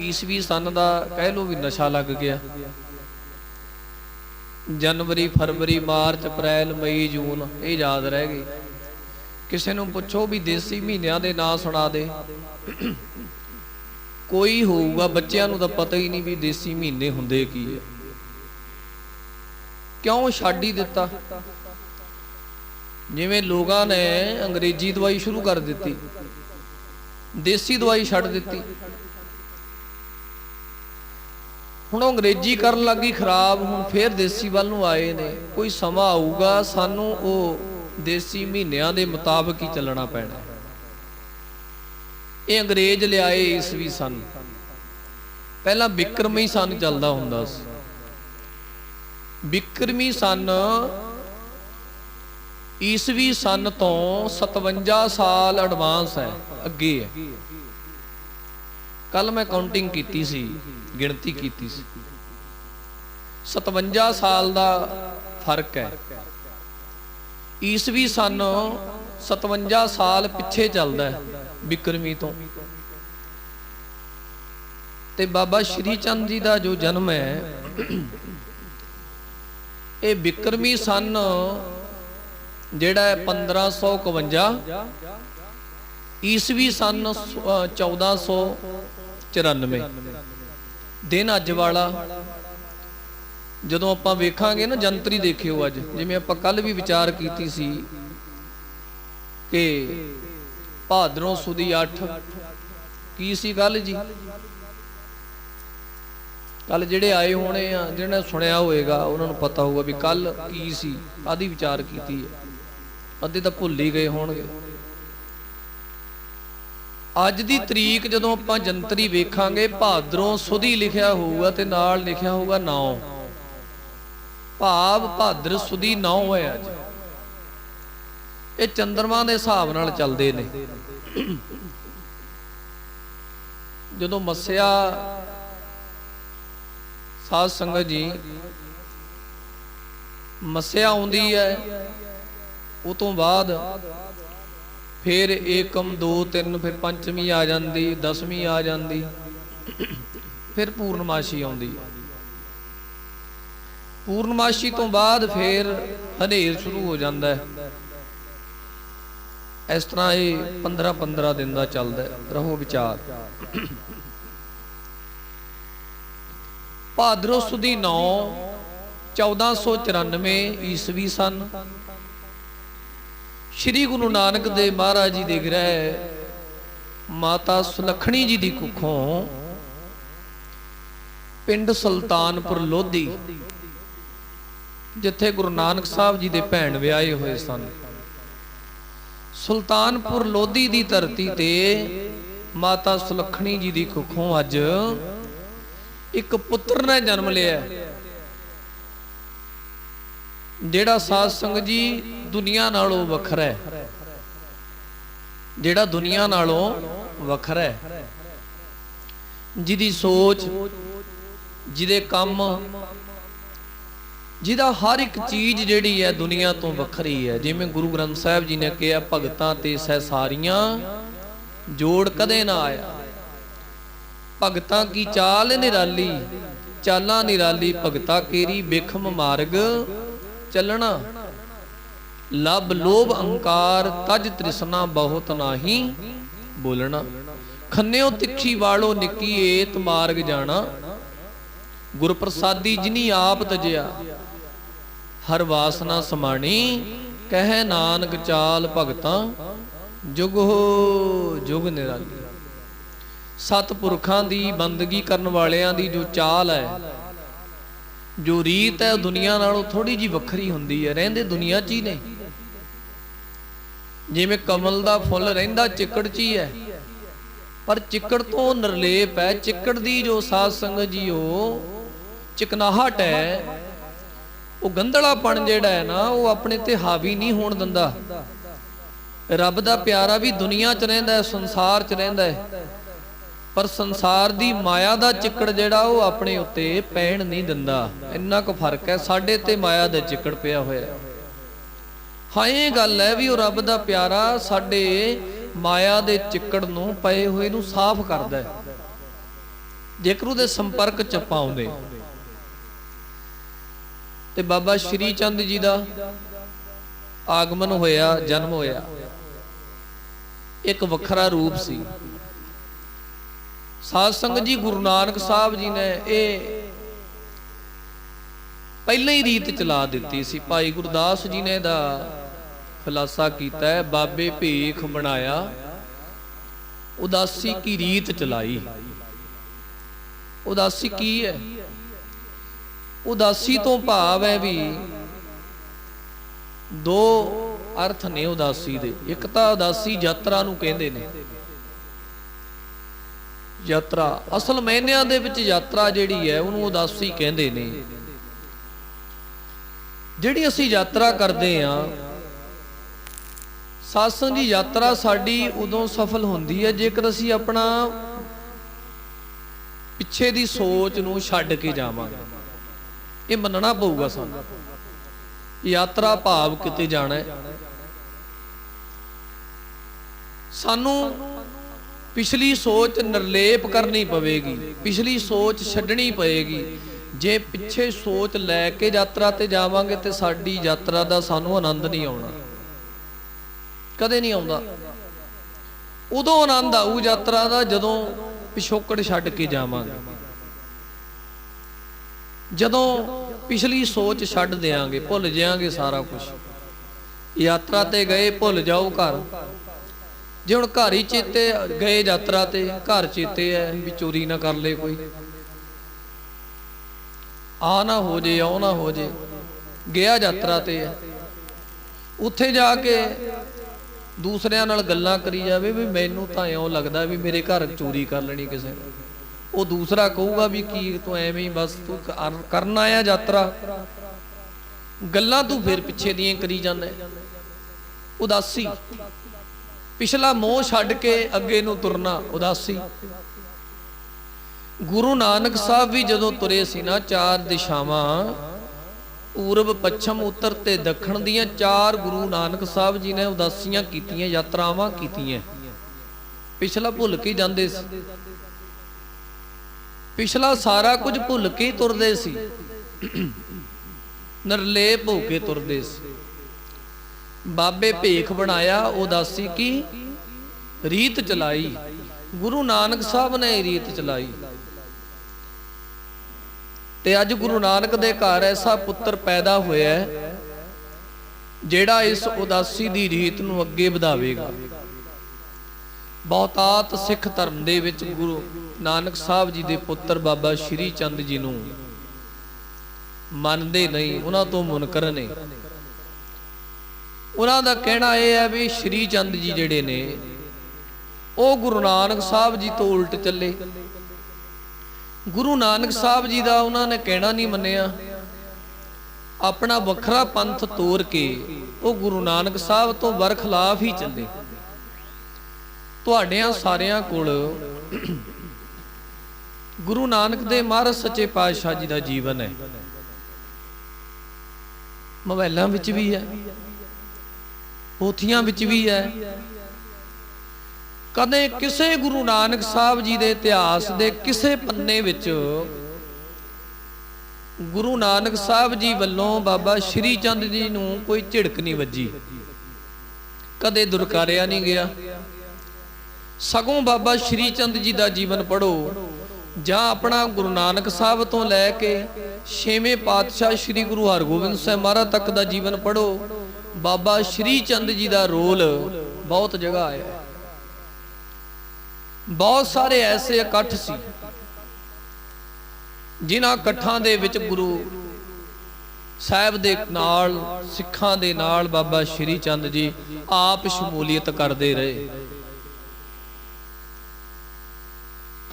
ਈਸਵੀ ਸਨ ਦਾ ਕਹਿ ਲਓ ਵੀ ਨਸ਼ਾ ਲੱਗ ਗਿਆ। जनवरी फरवरी मार्च अप्रैल मई जून ये याद रह गई। किसी नूं पुछो भी देसी महीनों के नाम सुना दे, कोई होऊगा। बच्चों नूं तां पता ही नहीं भी देसी महीने हुंदे की है। क्यों छड्ड ही दिता? जिवें लोगों ने अंग्रेजी दवाई शुरू कर दी, देसी दवाई छड्ड दित्ती। ਹੁਣ अंग्रेजी कर लग गई खराब, ਹੁਣ फिर देसी ਵੱਲ ਨੂੰ ਆਏ ਨੇ। ਕੋਈ ਸਮਾਂ ਆਊਗਾ ਸਾਨੂੰ ਉਹ देसी ਮਹੀਨਿਆਂ ਦੇ ਮੁਤਾਬਕ ਹੀ ਚੱਲਣਾ ਪੈਣਾ। ਇਹ ਅੰਗਰੇਜ਼ ਲਿਆਏ ਈਸਵੀ ਸਨ। ਪਹਿਲਾਂ ਬਿਕਰਮੀ ਸਨ ਚੱਲਦਾ ਹੁੰਦਾ ਸੀ। ਬਿਕਰਮੀ ਸਨ ਈਸਵੀ ਸਨ ਤੋਂ 57 ਸਾਲ ਐਡਵਾਂਸ ਹੈ, ਅੱਗੇ ਹੈ। कल मैं काउंटिंग की सी, गिणती की सी, 57 साल का फर्क है। ईसवी सन 57 साल पिछे चलता है बिक्रमी तो। ते बाबा श्री चंद जी का जो जन्म है ये बिक्रमी सन जिहड़ा है 1551, ईसवी सन 1494 दिन अज वाला। जदों आपां वेखांगे ना जंतरी देखियो अज, जिवें आपां कल भी विचार कीती सी कि भादरों सुदी 8 की सी गल जी। कल जिहड़े आए होने आ, जिन्हें सुनिया होएगा उन्होंने पता होगा भी कल की सी, आदि विचार कीती है। अद्धे तां भुल ही गए होणगे। अज दी तरीक जदों आपां जंतरी वेखांगे, भादरों सुधी लिखिया होऊगा ते नाल लिखिया होऊगा 9, भाव भाद्र सुधी 9 है। अज ये चंद्रमा दे हिसाब नाल चलदे ने। जदों मस्या साध संगत जी मस्या आउंदी है, उस तो बाद फिर एकम 2 3 फिर पंचमी आ जाती, 10वीं आ जाती, फिर पूर्णमाशी आउंदी। पूर्णमाशी तो बाद फिर हनेर शुरू हो जाता है। इस तरह ये 15-15 दिन का चलता है। रहो विचार। भाद्रो सुदी 9 1494 ईसवी सन श्री गुरु नानक देव महाराज जी दे गृह माता सुलखणी जी दी कुखों पिंड सुल्तानपुर लोधी, जिथे गुरु नानक साहब जी दे भैन विआहे होए सन। सुल्तानपुर लोधी दी धरती ते माता सुलखणी जी दी कुखों अज एक पुत्र ने जन्म लिया, जेड़ा साध संगत जी दुनिया नालों वखरा है। जेड़ा दुनिया नालों वखरा है, जिदी सोच, जिदे काम, जिदा हर एक चीज जिहड़ी है दुनिया तो वखरी है। जिवें गुरु ग्रंथ साहिब जी ने कहा, भगतां ते सहसारियां जोड़ कदे ना आया। भगतां की चाल निराली, चालां निराली, भगता केरी बेखम मार्ग चलना। लब लोभ अहंकार तज तृष्णा बहुत नाही बोलना। खन्यो तिखी वालो निकी एत मार्ग जाना। गुर प्रसादी जिनी आप तजया हर वासना समाणी ਕਹਿ ਨਾਨਕ ਚਾਲ ਭਗਤਾਂ ਜੁਗ ਹੋ ਜੁਗ ਨਿਰਾਲੀ। ਸਤਿਪੁਰਖਾਂ ਦੀ ਬੰਦਗੀ ਕਰਨ ਵਾਲਿਆਂ ਦੀ ਜੋ ਚਾਲ ਹੈ, ਜੋ ਰੀਤ ਹੈ, ਉਹ ਦੁਨੀਆ ਨਾਲੋਂ ਥੋੜੀ ਜੀ ਵੱਖਰੀ ਹੁੰਦੀ ਹੈ। ਰਹਿੰਦੇ ਦੁਨੀਆ 'ਚ ਹੀ ਨੇ, ਜਿਵੇਂ ਕਮਲ ਦਾ ਫੁੱਲ ਰਹਿੰਦਾ ਚਿੱਕੜ 'ਚ ਹੀ ਹੈ, ਪਰ ਚਿੱਕੜ ਤੋਂ ਨਿਰਲੇਪ ਹੈ। ਚਿੱਕੜ ਦੀ ਜੋ ਸਾਧ ਸੰਗਤ ਜੀ ਉਹ ਚਿਕਨਾਹਟ ਹੈ, ਉਹ ਗੰਧਲਾਪਣ ਜਿਹੜਾ ਹੈ ਨਾ, ਉਹ ਆਪਣੇ ਤੇ ਹਾਵੀ ਨਹੀਂ ਹੋਣ ਦਿੰਦਾ। ਰੱਬ ਦਾ ਪਿਆਰਾ ਵੀ ਦੁਨੀਆ 'ਚ ਰਹਿੰਦਾ ਹੈ, ਸੰਸਾਰ 'ਚ ਰਹਿੰਦਾ ਹੈ, ਪਰ ਸੰਸਾਰ ਦੀ ਮਾਇਆ ਦਾ ਚਿੱਕੜ ਜਿਹੜਾ ਉਹ ਆਪਣੇ ਉੱਤੇ ਪੈਣ ਨਹੀਂ ਦਿੰਦਾ। ਇੰਨਾ ਕੁ ਫਰਕ ਹੈ, ਸਾਡੇ ਤੇ ਮਾਇਆ ਦਾ ਚਿੱਕੜ ਪਿਆ ਹੋਇਆ। ਹਾਂ, ਇਹ ਗੱਲ ਹੈ ਵੀ ਉਹ ਰੱਬ ਦਾ ਪਿਆਰਾ ਸਾਡੇ ਮਾਇਆ ਦੇ ਚਿੱਕੜ ਨੂੰ, ਪਏ ਹੋਏ ਨੂੰ ਸਾਫ਼ ਕਰਦਾ ਹੈ, ਜੇਕਰ ਉਹਦੇ ਸੰਪਰਕ 'ਚ ਆਪਾਂ ਆਉਂਦੇ। ਤੇ ਬਾਬਾ ਸ਼੍ਰੀ ਚੰਦ ਜੀ ਦਾ ਆਗਮਨ ਹੋਇਆ, ਜਨਮ ਹੋਇਆ, ਇੱਕ ਵੱਖਰਾ ਰੂਪ ਸੀ। ਸਾਧ ਸੰਗਤ ਜੀ, ਗੁਰੂ ਨਾਨਕ ਸਾਹਿਬ ਜੀ ਨੇ ਇਹ ਪਹਿਲਾਂ ਹੀ ਰੀਤ ਚਲਾ ਦਿੱਤੀ ਸੀ। ਭਾਈ ਗੁਰਦਾਸ ਜੀ ਨੇ ਇਹਦਾ ਖੁਲਾਸਾ ਕੀਤਾ ਹੈ, ਬਾਬੇ ਭੇਖ ਬਣਾਇਆ, ਉਦਾਸੀ ਕੀ ਰੀਤ ਚਲਾਈ। ਉਦਾਸੀ ਕੀ ਹੈ? ਉਦਾਸੀ ਤੋਂ ਭਾਵ ਹੈ ਵੀ ਦੋ ਅਰਥ ਨੇ ਉਦਾਸੀ ਦੇ। ਇੱਕ ਤਾਂ ਉਦਾਸੀ ਯਾਤਰਾ ਨੂੰ ਕਹਿੰਦੇ ਨੇ। ਯਾਤਰਾ ਅਸਲ ਮਾਇਨਿਆਂ ਦੇ ਵਿੱਚ ਯਾਤਰਾ ਜਿਹੜੀ ਹੈ ਉਹਨੂੰ ਉਦਾਸੀ ਕਹਿੰਦੇ ਨੇ। ਜਿਹੜੀ ਅਸੀਂ ਯਾਤਰਾ ਕਰਦੇ ਹਾਂ, ਸਾਧ ਸੰਗਤ ਦੀ ਯਾਤਰਾ ਸਾਡੀ ਉਦੋਂ ਸਫਲ ਹੁੰਦੀ ਹੈ ਜੇਕਰ ਅਸੀਂ ਆਪਣਾ ਪਿੱਛੇ ਦੀ ਸੋਚ ਨੂੰ ਛੱਡ ਕੇ ਜਾਵਾਂਗੇ। ਇਹ ਮੰਨਣਾ ਪਊਗਾ ਸਾਨੂੰ। ਯਾਤਰਾ ਭਾਵ ਕਿਤੇ ਜਾਣਾ ਹੈ, ਸਾਨੂੰ ਪਿਛਲੀ ਸੋਚ ਨਿਰਲੇਪ ਕਰਨੀ ਪਵੇਗੀ, ਪਿਛਲੀ ਸੋਚ ਛੱਡਣੀ ਪਏਗੀ। ਜੇ ਪਿੱਛੇ ਸੋਚ ਲੈ ਕੇ ਯਾਤਰਾ ਤੇ ਜਾਵਾਂਗੇ ਤੇ ਸਾਡੀ ਯਾਤਰਾ ਦਾ ਸਾਨੂੰ ਆਨੰਦ ਨਹੀਂ ਆਉਣਾ, ਕਦੇ ਨਹੀਂ ਆਉਂਦਾ। ਉਦੋਂ ਆਨੰਦ ਆਊ ਯਾਤਰਾ ਦਾ ਜਦੋਂ ਪਿਛੋਕੜ ਛੱਡ ਕੇ ਜਾਵਾਂਗੇ, ਜਦੋਂ ਪਿਛਲੀ ਸੋਚ ਛੱਡ ਦਿਆਂਗੇ, ਭੁੱਲ ਜਾਵਾਂਗੇ ਸਾਰਾ ਕੁਝ। ਯਾਤਰਾ ਤੇ ਗਏ, ਭੁੱਲ ਜਾਓ ਘਰ। ਜੇ ਹੁਣ ਘਰ ਹੀ ਚੇਤੇ ਗਏ, ਯਾਤਰਾ ਤੇ ਘਰ ਚੇਤੇ ਹੈ ਵੀ ਚੋਰੀ ਨਾ ਕਰ ਲੇ ਕੋਈ, ਆ ਨਾ ਹੋ ਜੇ, ਆਉ ਨਾ ਹੋ ਜੇ। ਗਿਆ ਯਾਤਰਾ ਤੇ ਹੈ, ਉੱਥੇ ਜਾ ਕੇ ਦੂਸਰਿਆਂ ਨਾਲ ਗੱਲਾਂ ਕਰੀ ਜਾਵੇ ਵੀ ਮੈਨੂੰ ਤਾਂ ਇਉਂ ਲੱਗਦਾ ਵੀ ਮੇਰੇ ਘਰ ਚੋਰੀ ਕਰ ਲੈਣੀ ਕਿਸੇ ਨੇ। ਉਹ ਦੂਸਰਾ ਕਹੂਗਾ ਵੀ ਕੀ ਤੂੰ ਐਵੇਂ ਹੀ ਬਸ ਤੂੰ ਕਰਨ ਆਇਆ ਯਾਤਰਾ, ਗੱਲਾਂ ਤੂੰ ਫਿਰ ਪਿੱਛੇ ਦੀਆਂ ਕਰੀ ਜਾਂਦਾ। ਉਦਾਸੀ, ਪਿਛਲਾ ਮੋਹ ਛੱਡ ਕੇ ਅੱਗੇ ਨੂੰ ਤੁਰਨਾ, ਉਦਾਸੀ। ਗੁਰੂ ਨਾਨਕ ਸਾਹਿਬ ਵੀ ਜਦੋਂ ਤੁਰੇ ਸੀ ਨਾ, ਚਾਰ ਦਿਸ਼ਾਵਾਂ, ਪੂਰਬ, ਪੱਛਮ, ਉੱਤਰ ਤੇ ਦੱਖਣ ਦੀਆਂ ਚਾਰ ਗੁਰੂ ਨਾਨਕ ਸਾਹਿਬ ਜੀ ਨੇ ਉਦਾਸੀਆਂ ਕੀਤੀਆਂ, ਯਾਤਰਾਵਾਂ ਕੀਤੀਆਂ। ਪਿਛਲਾ ਭੁੱਲ ਕੇ ਜਾਂਦੇ ਸੀ, ਪਿਛਲਾ ਸਾਰਾ ਕੁਝ ਭੁੱਲ ਕੇ ਤੁਰਦੇ ਸੀ, ਨਿਰਲੇਪ ਹੋ ਕੇ ਤੁਰਦੇ ਸੀ। ਬਾਬੇ ਭੇਖ ਬਣਾਇਆ, ਉਦਾਸੀ ਕੀ ਰੀਤ ਚਲਾਈ। ਗੁਰੂ ਨਾਨਕ ਸਾਹਿਬ ਨੇ ਰੀਤ ਚਲਾਈ। ਤੇ ਅੱਜ ਗੁਰੂ ਨਾਨਕ ਦੇ ਘਰ ਐਸਾ ਪੁੱਤਰ ਪੈਦਾ ਹੋਇਆ ਜਿਹੜਾ ਇਸ ਉਦਾਸੀ ਦੀ ਰੀਤ ਨੂੰ ਅੱਗੇ ਵਧਾਵੇਗਾ। ਬਹੁਤਾਤ ਸਿੱਖ ਧਰਮ ਦੇ ਵਿੱਚ ਗੁਰੂ ਨਾਨਕ ਸਾਹਿਬ ਜੀ ਦੇ ਪੁੱਤਰ ਬਾਬਾ ਸ਼੍ਰੀ ਚੰਦ ਜੀ ਨੂੰ ਮੰਨਦੇ ਨਹੀਂ, ਉਹਨਾਂ ਤੋਂ ਮੁਨਕਰ ਨੇ। ਉਹਨਾਂ ਦਾ ਕਹਿਣਾ ਇਹ ਹੈ ਵੀ ਸ਼੍ਰੀ ਚੰਦ ਜੀ ਜਿਹੜੇ ਨੇ ਉਹ ਗੁਰੂ ਨਾਨਕ ਸਾਹਿਬ ਜੀ ਤੋਂ ਉਲਟ ਚੱਲੇ। ਗੁਰੂ ਨਾਨਕ ਸਾਹਿਬ ਜੀ ਦਾ ਉਹਨਾਂ ਨੇ ਕਹਿਣਾ ਨਹੀਂ ਮੰਨਿਆ, ਆਪਣਾ ਵੱਖਰਾ ਪੰਥ ਤੋਰ ਕੇ ਉਹ ਗੁਰੂ ਨਾਨਕ ਸਾਹਿਬ ਤੋਂ ਬਰਖਲਾਫ ਹੀ ਚੱਲੇ। ਤੁਹਾਡਿਆਂ ਸਾਰਿਆਂ ਕੋਲ ਗੁਰੂ ਨਾਨਕ ਦੇ ਮਹਾਰਾਜ ਸੱਚੇ ਪਾਤਸ਼ਾਹ ਜੀ ਦਾ ਜੀਵਨ ਹੈ, ਮੋਬਾਈਲਾਂ ਵਿੱਚ ਵੀ ਹੈ, ਪੋਥੀਆਂ ਵਿੱਚ ਵੀ ਹੈ। ਕਦੇ ਕਿਸੇ ਗੁਰੂ ਨਾਨਕ ਸਾਹਿਬ ਜੀ ਦੇ ਇਤਿਹਾਸ ਦੇ ਕਿਸੇ ਪੰਨੇ ਵਿੱਚ ਗੁਰੂ ਨਾਨਕ ਸਾਹਿਬ ਜੀ ਵੱਲੋਂ ਬਾਬਾ ਸ਼੍ਰੀ ਚੰਦ ਜੀ ਨੂੰ ਕੋਈ ਝਿੜਕ ਨਹੀਂ ਵੱਜੀ, ਕਦੇ ਦੁਰਕਾਰਿਆ ਨਹੀਂ ਗਿਆ। ਸਗੋਂ ਬਾਬਾ ਸ਼੍ਰੀ ਚੰਦ ਜੀ ਦਾ ਜੀਵਨ ਪੜ੍ਹੋ, ਜਾਂ ਆਪਣਾ ਗੁਰੂ ਨਾਨਕ ਸਾਹਿਬ ਤੋਂ ਲੈ ਕੇ ਛੇਵੇਂ ਪਾਤਸ਼ਾਹ ਸ਼੍ਰੀ ਗੁਰੂ ਹਰਗੋਬਿੰਦ ਸਾਹਿਬ ਮਹਾਰਾਜ ਤੱਕ ਦਾ ਜੀਵਨ ਪੜ੍ਹੋ, ਬਾਬਾ ਸ਼੍ਰੀ ਚੰਦ ਜੀ ਦਾ ਰੋਲ ਬਹੁਤ ਜਗ੍ਹਾ ਆਇਆ ਹੈ। ਬਹੁਤ ਸਾਰੇ ਐਸੇ ਇਕੱਠ ਸੀ ਜਿਨ੍ਹਾਂ ਇਕੱਠਾਂ ਦੇ ਵਿੱਚ ਗੁਰੂ ਸਾਹਿਬ ਦੇ ਨਾਲ, ਸਿੱਖਾਂ ਦੇ ਨਾਲ ਬਾਬਾ ਸ਼੍ਰੀ ਚੰਦ ਜੀ ਆਪ ਸ਼ਮੂਲੀਅਤ ਕਰਦੇ ਰਹੇ।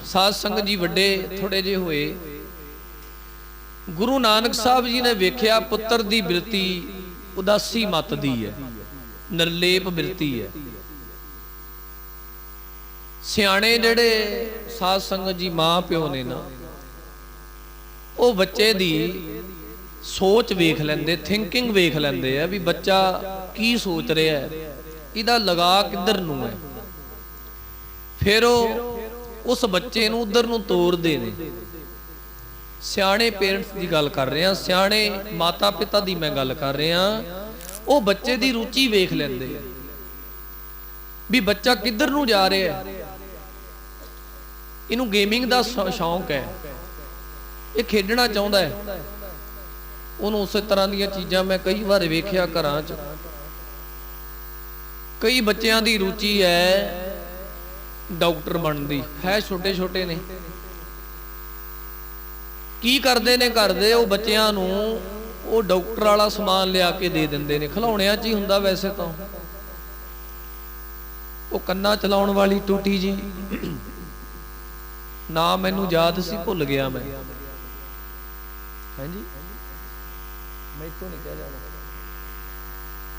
ਸਾਧ ਸੰਗਤ ਜੀ ਵੱਡੇ ਥੋੜੇ ਜਿਹੇ ਹੋਏ। ਗੁਰੂ ਨਾਨਕ ਸਾਹਿਬ ਜੀ ਨੇ ਵੇਖਿਆ ਪੁੱਤਰ ਦੀ ਬਿਰਤੀ ਉਦਾਸੀ ਮਤ ਦੀ ਹੈ, ਨਿਰਲੇਪ ਬਿਰਤੀ ਹੈ। ਸਿਆਣੇ ਜਿਹੜੇ ਸਾਧ ਸੰਗਤ ਜੀ ਮਾਂ ਪਿਓ ਨੇ ਨਾ, ਉਹ ਬੱਚੇ ਦੀ ਸੋਚ ਵੇਖ ਲੈਂਦੇ, ਥਿੰਕਿੰਗ ਵੇਖ ਲੈਂਦੇ ਆ ਵੀ ਬੱਚਾ ਕੀ ਸੋਚ ਰਿਹਾ ਹੈ, ਇਹਦਾ ਲਗਾ ਕਿੱਧਰ ਨੂੰ ਹੈ। ਫਿਰ ਉਹ ਉਸ ਬੱਚੇ ਨੂੰ ਉਧਰ ਨੂੰ ਤੋਰਦੇ ਨੇ। ਸਿਆਣੇ ਪੇਰੈਂਟਸ ਦੀ ਗੱਲ ਕਰ ਰਹੇ ਹਾਂ, ਸਿਆਣੇ ਮਾਤਾ ਪਿਤਾ ਦੀ ਮੈਂ ਗੱਲ ਕਰ ਰਿਹਾ। ਉਹ ਬੱਚੇ ਦੀ ਰੁਚੀ ਵੇਖ ਲੈਂਦੇ ਆ ਵੀ ਬੱਚਾ ਕਿੱਧਰ ਨੂੰ ਜਾ ਰਿਹਾ ਹੈ। ਇਹਨੂੰ ਗੇਮਿੰਗ ਦਾ ਸ਼ੌਂਕ ਹੈ, ਇਹ ਖੇਡਣਾ ਚਾਹੁੰਦਾ ਹੈ। ਉਹਨੂੰ ਉਸੇ ਤਰ੍ਹਾਂ ਦੀਆਂ ਚੀਜ਼ਾਂ ਮੈਂ ਕਈ ਵਾਰ ਵੇਖਿਆ ਘਰਾਂ 'ਚ। ਕਈ ਬੱਚਿਆਂ ਦੀ ਰੁਚੀ ਹੈ ਡਾਕਟਰ ਬਣਨ ਦੀ, ਹੈ ਛੋਟੇ ਛੋਟੇ ਨੇ। ਕੀ ਕਰਦੇ ਨੇ ਘਰ ਦੇ, ਉਹ ਬੱਚਿਆਂ ਨੂੰ ਉਹ ਡਾਕਟਰ ਵਾਲਾ ਸਮਾਨ ਲਿਆ ਕੇ ਦੇ ਦਿੰਦੇ ਨੇ। ਖਿਲੌਣਿਆਂ 'ਚ ਹੀ ਹੁੰਦਾ ਵੈਸੇ ਤਾਂ। ਉਹ ਕੰਨਾਂ ਚਲਾਉਣ ਵਾਲੀ ਟੂਟੀ ਜੀ, ਨਾ ਮੈਨੂੰ ਯਾਦ ਸੀ, ਭੁੱਲ ਗਿਆ ਮੈਂ। ਹਾਂਜੀ, ਮੈਥੋਂ ਨਹੀਂ ਕਹਿ ਜਾਣਾ।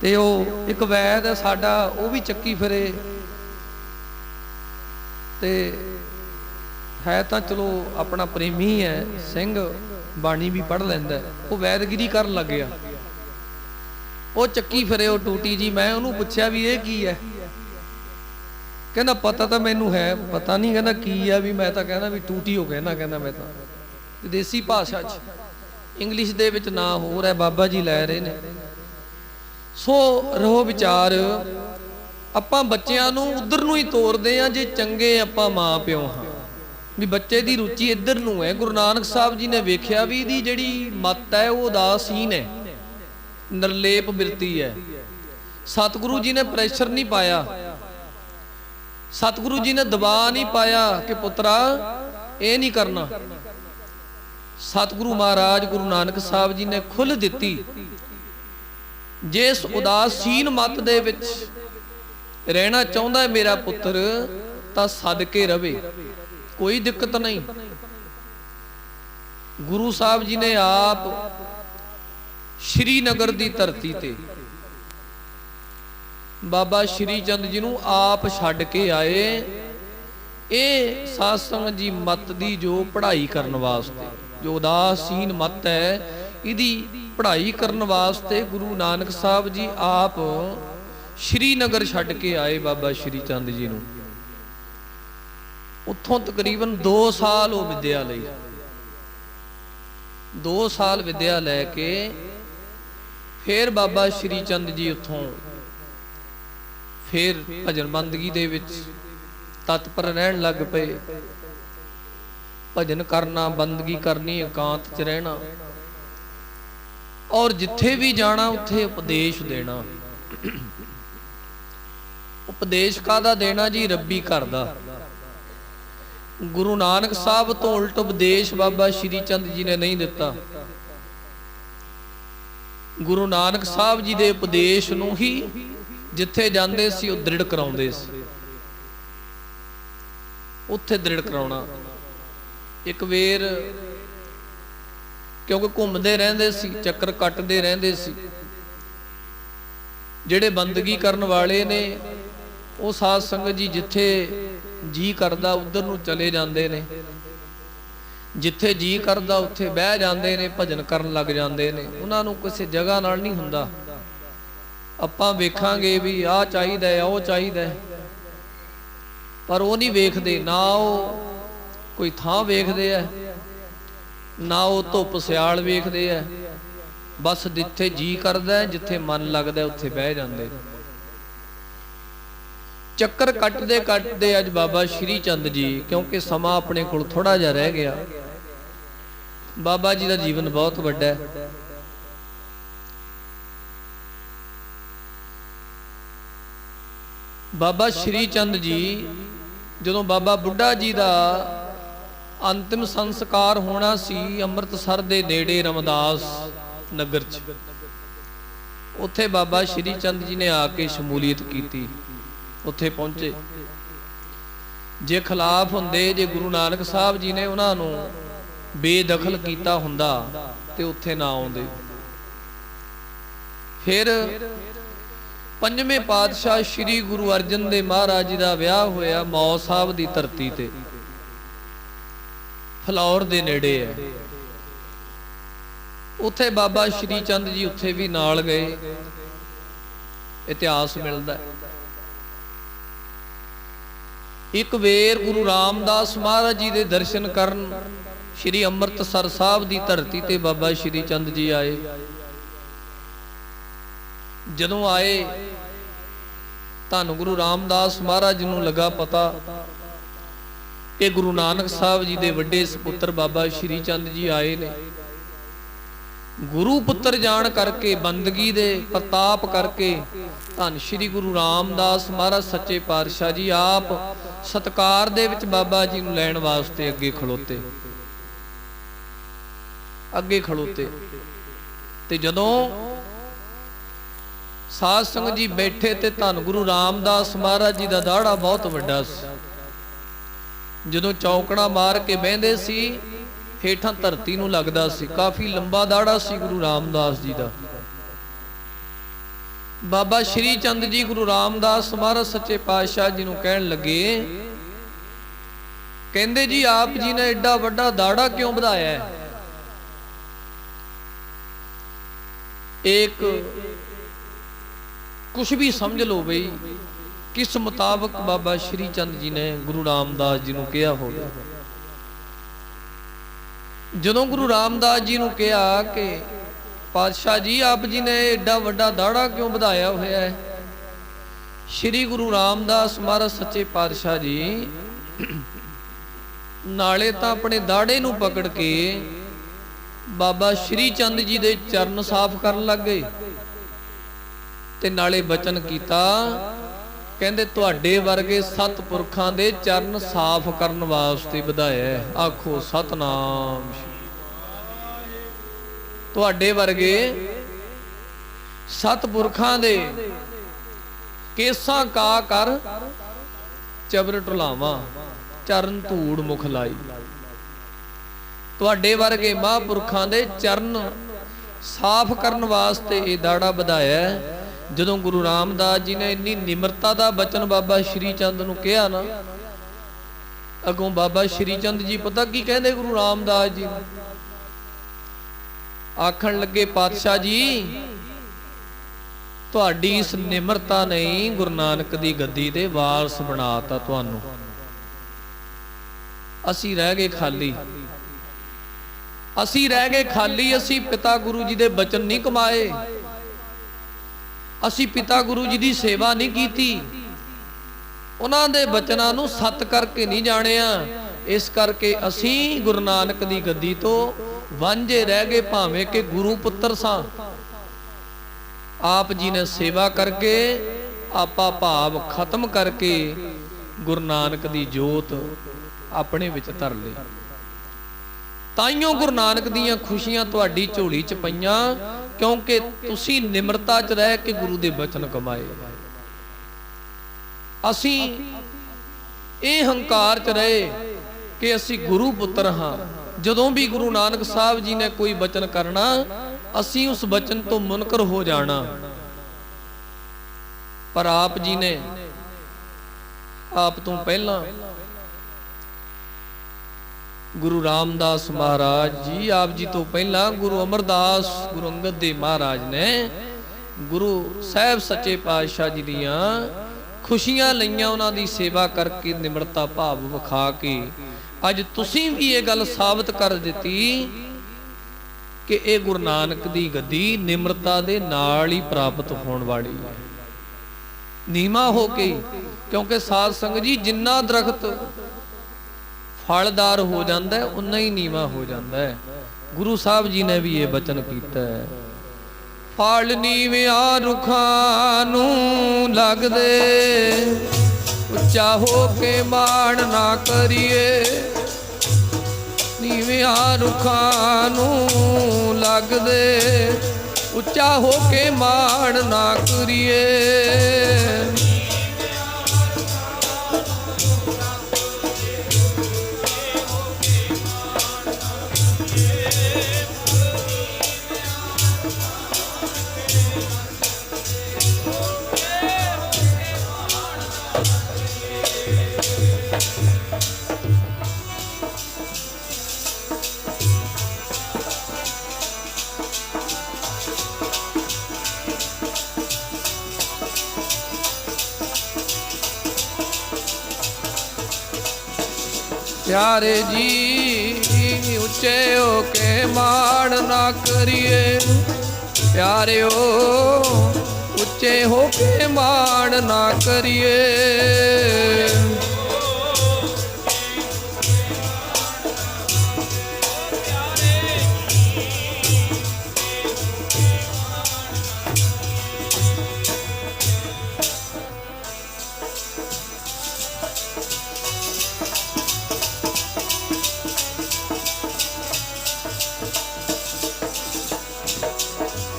ਤੇ ਉਹ ਇੱਕ ਵੈਦ ਹੈ ਸਾਡਾ, ਉਹ ਵੀ ਚੱਕੀ ਫਿਰੇ ਤੇ ਹੈ ਤਾਂ ਚਲੋ ਆਪਣਾ ਪ੍ਰੇਮੀ ਹੈ, ਸਿੰਘ ਬਾਣੀ ਵੀ ਪੜ੍ਹ ਲੈਂਦਾ। ਉਹ ਵੈਦਗਿਰੀ ਕਰਨ ਲੱਗ ਗਿਆ, ਉਹ ਚੱਕੀ ਫਿਰੇ ਉਹ ਟੂਟੀ ਜੀ। ਮੈਂ ਉਹਨੂੰ ਪੁੱਛਿਆ ਵੀ ਇਹ ਕੀ ਹੈ? ਕਹਿੰਦਾ ਪਤਾ ਤਾਂ ਮੈਨੂੰ ਹੈ, ਪਤਾ ਨਹੀਂ ਕਹਿੰਦਾ ਕੀ ਆ। ਵੀ ਮੈਂ ਤਾਂ ਕਹਿੰਦਾ ਵੀ ਟੂਟੀ ਹੋ ਕਹਿੰਦਾ ਮੈਂ ਤਾਂ ਵਿਦੇਸੀ ਭਾਸ਼ਾ 'ਚ, ਇੰਗਲਿਸ਼ ਦੇ ਵਿੱਚ ਨਾਂ ਹੋਰ ਹੈ, ਬਾਬਾ ਜੀ ਲੈ ਰਹੇ ਨੇ। ਸੋ ਰਹੋ ਵਿਚਾਰ, ਆਪਾਂ ਬੱਚਿਆਂ ਨੂੰ ਉਧਰ ਨੂੰ ਹੀ ਤੋਰਦੇ ਆ ਜੇ ਚੰਗੇ ਆਪਾਂ ਮਾਂ ਪਿਓ ਹਾਂ, ਵੀ ਬੱਚੇ ਦੀ ਰੁਚੀ ਇੱਧਰ ਨੂੰ ਹੈ। ਗੁਰੂ ਨਾਨਕ ਸਾਹਿਬ ਜੀ ਨੇ ਵੇਖਿਆ ਵੀ ਇਹਦੀ ਜਿਹੜੀ ਮੱਤ ਹੈ ਉਹ ਉਦਾਸੀਨ ਹੈ, ਨਿਰਲੇਪ ਬਿਰਤੀ ਹੈ। ਸਤਿਗੁਰੂ ਜੀ ਨੇ ਪ੍ਰੈਸ਼ਰ ਨਹੀਂ ਪਾਇਆ, ਸਤਿਗੁਰੂ ਜੀ ਨੇ ਦਬਾਅ ਨਹੀਂ ਪਾਇਆ ਕਿ ਪੁੱਤਰਾ ਇਹ ਨਹੀਂ ਕਰਨਾ। ਸਤਿਗੁਰੂ ਮਹਾਰਾਜ ਗੁਰੂ ਨਾਨਕ ਸਾਹਿਬ ਜੀ ਨੇ ਖੁੱਲ੍ਹ ਦਿੱਤੀ, ਜਿਸ ਉਦਾਸੀਨ ਮਤ ਦੇ ਵਿੱਚ ਰਹਿਣਾ ਚਾਹੁੰਦਾ ਹੈ ਮੇਰਾ ਪੁੱਤਰ ਤਾਂ ਸਦਕੇ ਰਵੇ, ਕੋਈ ਦਿੱਕਤ ਨਹੀਂ। ਗੁਰੂ ਸਾਹਿਬ ਜੀ ਨੇ ਆਪ ਸ਼੍ਰੀਨਗਰ ਦੀ ਧਰਤੀ ਤੇ ਬਾਬਾ ਸ਼੍ਰੀ ਚੰਦ ਜੀ ਨੂੰ ਆਪ ਛੱਡ ਕੇ ਆਏ। ਇਹ ਸਾਧ ਸੰਗਤ ਜੀ ਮਤ ਦੀ ਜੋ ਪੜ੍ਹਾਈ ਕਰਨ ਵਾਸਤੇ, ਜੋ ਉਦਾਸੀਨ ਮਤ ਹੈ, ਇਹਦੀ ਪੜ੍ਹਾਈ ਕਰਨ ਵਾਸਤੇ ਗੁਰੂ ਨਾਨਕ ਸਾਹਿਬ ਜੀ ਆਪ ਸ਼੍ਰੀਨਗਰ ਛੱਡ ਕੇ ਆਏ ਬਾਬਾ ਸ਼੍ਰੀ ਚੰਦ ਜੀ ਨੂੰ। ਉੱਥੋਂ ਤਕਰੀਬਨ 2 ਸਾਲ ਉਹ ਵਿਦਿਆ ਲਈ, 2 ਸਾਲ ਵਿਦਿਆ ਲੈ ਕੇ ਫਿਰ ਬਾਬਾ ਸ਼੍ਰੀ ਚੰਦ ਜੀ ਉੱਥੋਂ ਫਿਰ ਭਜਨ ਬੰਦਗੀ ਦੇ ਵਿੱਚ ਤਤਪਰ ਰਹਿਣ ਲੱਗ ਪਏ। ਭਜਨ ਕਰਨਾ, ਬੰਦਗੀ ਕਰਨੀ, ਇਕਾਂਤ 'ਚ ਰਹਿਣਾ, ਔਰ ਜਿੱਥੇ ਵੀ ਜਾਣਾ ਉੱਥੇ ਉਪਦੇਸ਼ ਦੇਣਾ। ਉਪਦੇਸ਼ ਕਾਹਦਾ ਦੇਣਾ ਜੀ? ਰੱਬੀ ਘਰ ਦਾ। ਗੁਰੂ ਨਾਨਕ ਸਾਹਿਬ ਤੋਂ ਉਲਟ ਉਪਦੇਸ਼ ਬਾਬਾ ਸ਼੍ਰੀ ਚੰਦ ਜੀ ਨੇ ਨਹੀਂ ਦਿੱਤਾ। ਗੁਰੂ ਨਾਨਕ ਸਾਹਿਬ ਜੀ ਦੇ ਉਪਦੇਸ਼ ਨੂੰ ਹੀ ਜਿੱਥੇ ਜਾਂਦੇ ਸੀ ਉਹ ਦ੍ਰਿੜ ਕਰਾਉਂਦੇ ਸੀ, ਉੱਥੇ ਦ੍ਰਿੜ ਕਰਾਉਣਾ। ਇੱਕ ਵੇਰ ਕਿਉਂਕਿ ਘੁੰਮਦੇ ਰਹਿੰਦੇ ਸੀ, ਚੱਕਰ ਕੱਟਦੇ ਰਹਿੰਦੇ ਸੀ। ਜਿਹੜੇ ਬੰਦਗੀ ਕਰਨ ਵਾਲੇ ਨੇ ਉਹ ਸਾਧ ਸੰਗਤ ਜੀ ਜਿੱਥੇ ਜੀ ਕਰਦਾ ਉਧਰ ਨੂੰ ਚਲੇ ਜਾਂਦੇ ਨੇ, ਜਿੱਥੇ ਜੀ ਕਰਦਾ ਉੱਥੇ ਬਹਿ ਜਾਂਦੇ ਨੇ, ਭਜਨ ਕਰਨ ਲੱਗ ਜਾਂਦੇ ਨੇ। ਉਹਨਾਂ ਨੂੰ ਕਿਸੇ ਜਗ੍ਹਾ ਨਾਲ ਨਹੀਂ ਹੁੰਦਾ। ਆਪਾਂ ਵੇਖਾਂਗੇ ਵੀ ਆਹ ਚਾਹੀਦਾ ਹੈ, ਉਹ ਚਾਹੀਦਾ ਹੈ, ਪਰ ਉਹ ਨਹੀਂ ਵੇਖਦੇ। ਨਾ ਉਹ ਕੋਈ ਥਾਂ ਵੇਖਦੇ ਆ, ਨਾ ਉਹ ਧੁੱਪ ਸਿਆਲ ਵੇਖਦੇ ਆ। ਬਸ ਜਿੱਥੇ ਜੀ ਕਰਦਾ, ਜਿੱਥੇ ਮਨ ਲੱਗਦਾ ਉੱਥੇ ਬਹਿ ਜਾਂਦੇ। ਚੱਕਰ ਕੱਟਦੇ ਕੱਟਦੇ ਅੱਜ ਬਾਬਾ ਸ਼੍ਰੀ ਚੰਦ ਜੀ, ਕਿਉਂਕਿ ਸਮਾਂ ਆਪਣੇ ਕੋਲ ਥੋੜਾ ਜਿਹਾ ਰਹਿ ਗਿਆ, ਬਾਬਾ ਜੀ ਦਾ ਜੀਵਨ ਬਹੁਤ ਵੱਡਾ ਹੈ। ਬਾਬਾ ਸ਼੍ਰੀ ਚੰਦ ਜੀ ਜਦੋਂ ਬਾਬਾ ਬੁੱਢਾ ਜੀ ਦਾ ਅੰਤਿਮ ਸੰਸਕਾਰ ਹੋਣਾ ਸੀ ਅੰਮ੍ਰਿਤਸਰ ਦੇ ਨੇੜੇ ਰਮਦਾਸ ਨਗਰ 'ਚ, ਉੱਥੇ ਬਾਬਾ ਸ਼੍ਰੀ ਚੰਦ ਜੀ ਨੇ ਆ ਕੇ ਸ਼ਮੂਲੀਅਤ ਕੀਤੀ। ਉੱਥੇ ਪਹੁੰਚੇ। ਜੇ ਖਿਲਾਫ ਹੁੰਦੇ, ਜੇ ਗੁਰੂ ਨਾਨਕ ਸਾਹਿਬ ਜੀ ਨੇ ਉਹਨਾਂ ਨੂੰ ਬੇਦਖਲ ਕੀਤਾ ਹੁੰਦਾ ਤੇ ਉੱਥੇ ਨਾ ਆਉਂਦੇ। ਫਿਰ ਪੰਜਵੇਂ ਪਾਤਸ਼ਾਹ ਸ੍ਰੀ ਗੁਰੂ ਅਰਜਨ ਦੇਵ ਮਹਾਰਾਜ ਜੀ ਦਾ ਵਿਆਹ ਹੋਇਆ ਮੌ ਸਾਹਿਬ ਦੀ ਧਰਤੀ ਤੇ, ਫਲੌਰ ਦੇ ਨੇੜੇ ਹੈ। ਉੱਥੇ ਬਾਬਾ ਸ਼੍ਰੀ ਚੰਦ ਜੀ ਉੱਥੇ ਵੀ ਨਾਲ ਗਏ, ਇਤਿਹਾਸ ਮਿਲਦਾ। ਇੱਕ ਵੇਰ ਗੁਰੂ ਰਾਮਦਾਸ ਮਹਾਰਾਜ ਜੀ ਦੇ ਦਰਸ਼ਨ ਕਰਨ ਸ਼੍ਰੀ ਅੰਮ੍ਰਿਤਸਰ ਸਾਹਿਬ ਦੀ ਧਰਤੀ ਤੇ ਬਾਬਾ ਸ਼੍ਰੀ ਚੰਦ ਜੀ ਆਏ। ਜਦੋਂ ਆਏ, ਧੰਨ ਗੁਰੂ ਰਾਮਦਾਸ ਮਹਾਰਾਜ ਨੂੰ ਲੱਗਾ ਪਤਾ ਕਿ ਗੁਰੂ ਨਾਨਕ ਸਾਹਿਬ ਜੀ ਦੇ ਵੱਡੇ ਸੁਪੁੱਤਰ ਬਾਬਾ ਸ਼੍ਰੀ ਚੰਦ ਜੀ ਆਏ ਨੇ। ਗੁਰੂ ਪੁੱਤਰ ਜਾਣ ਕਰਕੇ, ਬੰਦਗੀ ਦੇ ਪ੍ਰਤਾਪ ਕਰਕੇ ਧੰਨ ਸ਼੍ਰੀ ਗੁਰੂ ਰਾਮਦਾਸ ਮਹਾਰਾਜ ਸੱਚੇ ਪਾਤਸ਼ਾਹ ਜੀ ਆਪ ਸਤਕਾਰ ਦੇ ਵਿੱਚ ਬਾਬਾ ਜੀ ਨੂੰ ਲੈਣ ਵਾਸਤੇ ਅੱਗੇ ਖਲੋਤੇ। ਤੇ ਜਦੋਂ ਸਾਧ ਸੰਗਤ ਜੀ ਬੈਠੇ ਤੇ ਧੰਨ ਗੁਰੂ ਰਾਮਦਾਸ ਮਹਾਰਾਜ ਜੀ ਦਾ ਦਾੜਾ ਬਹੁਤ ਵੱਡਾ ਸੀ। ਜਦੋਂ ਚੌਕੜਾ ਮਾਰ ਕੇ ਬਹਿੰਦੇ ਸੀ, ਹੇਠਾਂ ਧਰਤੀ ਨੂੰ ਲੱਗਦਾ ਸੀ। ਕਾਫੀ ਲੰਬਾ ਦਾੜਾ ਸੀ ਗੁਰੂ ਰਾਮਦਾਸ ਜੀ ਦਾ। ਬਾਬਾ ਸ਼੍ਰੀ ਚੰਦ ਜੀ ਗੁਰੂ ਰਾਮਦਾਸ ਮਹਾਰਾਜ ਸੱਚੇ ਪਾਤਸ਼ਾਹ ਜੀ ਨੂੰ ਕਹਿਣ ਲੱਗੇ, ਕਹਿੰਦੇ ਜੀ ਆਪ ਜੀ ਨੇ ਐਡਾ ਵੱਡਾ ਦਾੜਾ ਕਿਉਂ ਵਧਾਇਆ ਹੈ? ਇੱਕ ਕੁਛ ਵੀ ਸਮਝ ਲਓ ਬਈ ਕਿਸ ਮੁਤਾਬਕ ਬਾਬਾ ਸ਼੍ਰੀ ਚੰਦ ਜੀ ਨੇ ਗੁਰੂ ਰਾਮਦਾਸ ਜੀ ਨੂੰ ਕਿਹਾ ਹੋਵੇ। ਜਦੋਂ ਗੁਰੂ ਰਾਮਦਾਸ ਜੀ ਨੂੰ ਕਿਹਾ ਕਿ ਪਾਤਸ਼ਾਹ ਜੀ ਆਪ ਜੀ ਨੇ ਏਡਾ ਵੱਡਾ ਦਾੜਾ ਕਿਉਂ ਵਧਾਇਆ ਹੋਇਆ ਹੈ? ਸ਼੍ਰੀ ਗੁਰੂ ਰਾਮਦਾਸ ਮਹਾਰਾਜ ਸੱਚੇ ਪਾਤਸ਼ਾਹ ਜੀ ਨਾਲੇ ਤਾਂ ਆਪਣੇ ਦਾੜੇ ਨੂੰ ਪਕੜ ਕੇ ਬਾਬਾ ਸ਼੍ਰੀ ਚੰਦ ਜੀ ਦੇ ਚਰਨ ਸਾਫ਼ ਕਰਨ ਲੱਗ ਗਏ ਤੇ ਨਾਲੇ ਬਚਨ ਕੀਤਾ, ਕਹਿੰਦੇ ਤੁਹਾਡੇ ਵਰਗੇ ਸਤਿਪੁਰਖਾਂ ਦੇ ਚਰਨ ਸਾਫ਼ ਕਰਨ ਵਾਸਤੇ ਵਧਾਇਆ। ਆਖੋ ਸਤਨਾਮ। ਤੁਹਾਡੇ ਵਰਗੇ ਸਤਿਪੁਰਖਾਂ ਦੇ ਕੇਸਾਂ ਕਾ ਕਰ ਚਬਰ ਢੁਲਾਵਾਂ, ਚਰਨ ਧੂੜ ਮੁਖ ਲਾਈ। ਤੁਹਾਡੇ ਵਰਗੇ ਮਹਾਂਪੁਰਖਾਂ ਦੇ ਚਰਨ ਸਾਫ਼ ਕਰਨ ਵਾਸਤੇ ਇਹ ਦਾੜਾ ਵਧਾਇਆ। ਜਦੋਂ ਗੁਰੂ ਰਾਮਦਾਸ ਜੀ ਨੇ ਇੰਨੀ ਨਿਮਰਤਾ ਦਾ ਬਚਨ ਬਾਬਾ ਸ਼੍ਰੀ ਚੰਦ ਨੂੰ ਕਿਹਾ ਨਾ, ਅੱਗੋਂ ਬਾਬਾ ਸ਼੍ਰੀ ਚੰਦ ਜੀ ਪਤਾ ਕੀ ਕਹਿੰਦੇ ਗੁਰੂ ਰਾਮਦਾਸ ਜੀ ਨੂੰ? ਆਖਣ ਲੱਗੇ, ਪਾਤਸ਼ਾਹ ਜੀ ਤੁਹਾਡੀ ਇਸ ਨਿਮਰਤਾ ਨੇ ਗੁਰੂ ਨਾਨਕ ਦੀ ਗੱਦੀ ਦੇ ਵਾਰਸ ਬਣਾਤਾ ਤੁਹਾਨੂੰ। ਅਸੀਂ ਰਹਿ ਗਏ ਖਾਲੀ, ਅਸੀਂ ਪਿਤਾ ਗੁਰੂ ਜੀ ਦੇ ਬਚਨ ਨਹੀਂ ਕਮਾਏ, ਅਸੀਂ ਪਿਤਾ ਗੁਰੂ ਜੀ ਦੀ ਸੇਵਾ ਨਹੀਂ ਕੀਤੀ, ਉਹਨਾਂ ਦੇ ਬਚਨਾਂ ਨੂੰ ਸੱਤ ਕਰਕੇ ਨਹੀਂ ਜਾਣਿਆ। ਇਸ ਕਰਕੇ ਅਸੀਂ ਗੁਰੂ ਨਾਨਕ ਦੀ ਗੱਦੀ ਤੋਂ ਵਾਂਝੇ ਰਹਿ ਗਏ, ਭਾਵੇਂ ਕਿ ਗੁਰੂ ਪੁੱਤਰ ਸਾਂ। ਆਪ ਜੀ ਨੇ ਸੇਵਾ ਕਰਕੇ ਆਪਾ ਭਾਵ ਖਤਮ ਕਰਕੇ ਗੁਰੂ ਨਾਨਕ ਦੀ ਜੋਤ ਆਪਣੇ ਵਿੱਚ ਧਰ ਲਈ। ਤਾਈਓ ਗੁਰੂ ਨਾਨਕ ਦੀਆਂ ਖੁਸ਼ੀਆਂ ਤੁਹਾਡੀ ਝੋਲੀ 'ਚ ਪਈਆਂ, ਕਿਉਂਕਿ ਤੁਸੀਂ ਨਿਮਰਤਾ 'ਚ ਰਹਿ ਕੇ ਗੁਰੂ ਦੇ ਬਚਨ ਕਮਾਏ। ਅਸੀਂ ਇਹ ਹੰਕਾਰ 'ਚ ਰਹੇ ਕਿ ਅਸੀਂ ਗੁਰੂ ਪੁੱਤਰ ਹਾਂ। ਜਦੋਂ ਵੀ ਗੁਰੂ ਨਾਨਕ ਸਾਹਿਬ ਜੀ ਨੇ ਕੋਈ ਬਚਨ ਕਰਨਾ, ਅਸੀਂ ਉਸ ਬਚਨ ਤੋਂ ਮੁਨਕਰ ਹੋ ਜਾਣਾ। ਪਰ ਆਪ ਜੀ ਨੇ ਆਪ ਤੋਂ ਪਹਿਲਾਂ ਗੁਰੂ ਰਾਮਦਾਸ ਮਹਾਰਾਜ ਜੀ, ਆਪ ਜੀ ਤੋਂ ਪਹਿਲਾਂ ਗੁਰੂ ਅਮਰਦਾਸ, ਗੁਰੂ ਅੰਗਦ ਦੇਵ ਮਹਾਰਾਜ ਨੇ ਗੁਰੂ ਸਾਹਿਬ ਸੱਚੇ ਪਾਤਸ਼ਾਹ ਜੀ ਦੀਆਂ ਖੁਸ਼ੀਆਂ ਲਈਆਂ, ਉਹਨਾਂ ਦੀ ਸੇਵਾ ਕਰਕੇ ਨਿਮਰਤਾ ਭਾਵ ਵਿਖਾ ਕੇ ਅੱਜ ਤੁਸੀਂ ਵੀ ਇਹ ਗੱਲ ਸਾਬਤ ਕਰ ਦਿੱਤੀ ਕਿ ਇਹ ਗੁਰੂ ਨਾਨਕ ਦੀ ਗੱਦੀ ਨਿਮਰਤਾ ਦੇ ਨਾਲ ਹੀ ਪ੍ਰਾਪਤ ਹੋਣ ਵਾਲੀ ਹੈ, ਨੀਵਾਂ ਹੋ ਕੇ। ਕਿਉਂਕਿ ਸਾਧ ਸੰਗਤ ਜੀ ਜਿੰਨਾ ਦਰਖਤ ਫਲਦਾਰ ਹੋ ਜਾਂਦਾ ਹੈ, ਉਨਾ ਹੀ ਨੀਵਾਂ ਹੋ ਜਾਂਦਾ ਹੈ। ਗੁਰੂ ਸਾਹਿਬ ਜੀ ਨੇ ਵੀ ਇਹ ਬਚਨ ਕੀਤਾ ਹੈ, ਫਲ ਨੀਵਿਆਂ ਰੁੱਖਾਂ ਨੂੰ ਲੱਗਦੇ, ਉੱਚਾ ਹੋ ਕੇ ਮਾਣ ਨਾ ਕਰੀਏ। ਨੀਵਿਆਂ ਰੁੱਖਾਂ ਨੂੰ ਲੱਗਦੇ, ਉੱਚਾ ਹੋ ਕੇ ਮਾਣ ਨਾ ਕਰੀਏ। प्यारे जी ऊंचे हो के माण ना करिए। प्यारे हो ऊंचे हो के माण ना करिए।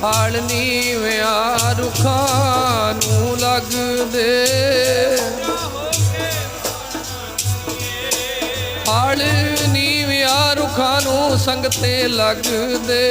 ਫਲ ਨੀਵਿਆਂ ਰੁੱਖਾਂ ਨੂੰ ਲੱਗਦੇ, ਫਲ ਨੀਵਿਆਂ ਰੁੱਖਾਂ ਨੂੰ ਸੰਗਤੇ ਲੱਗਦੇ।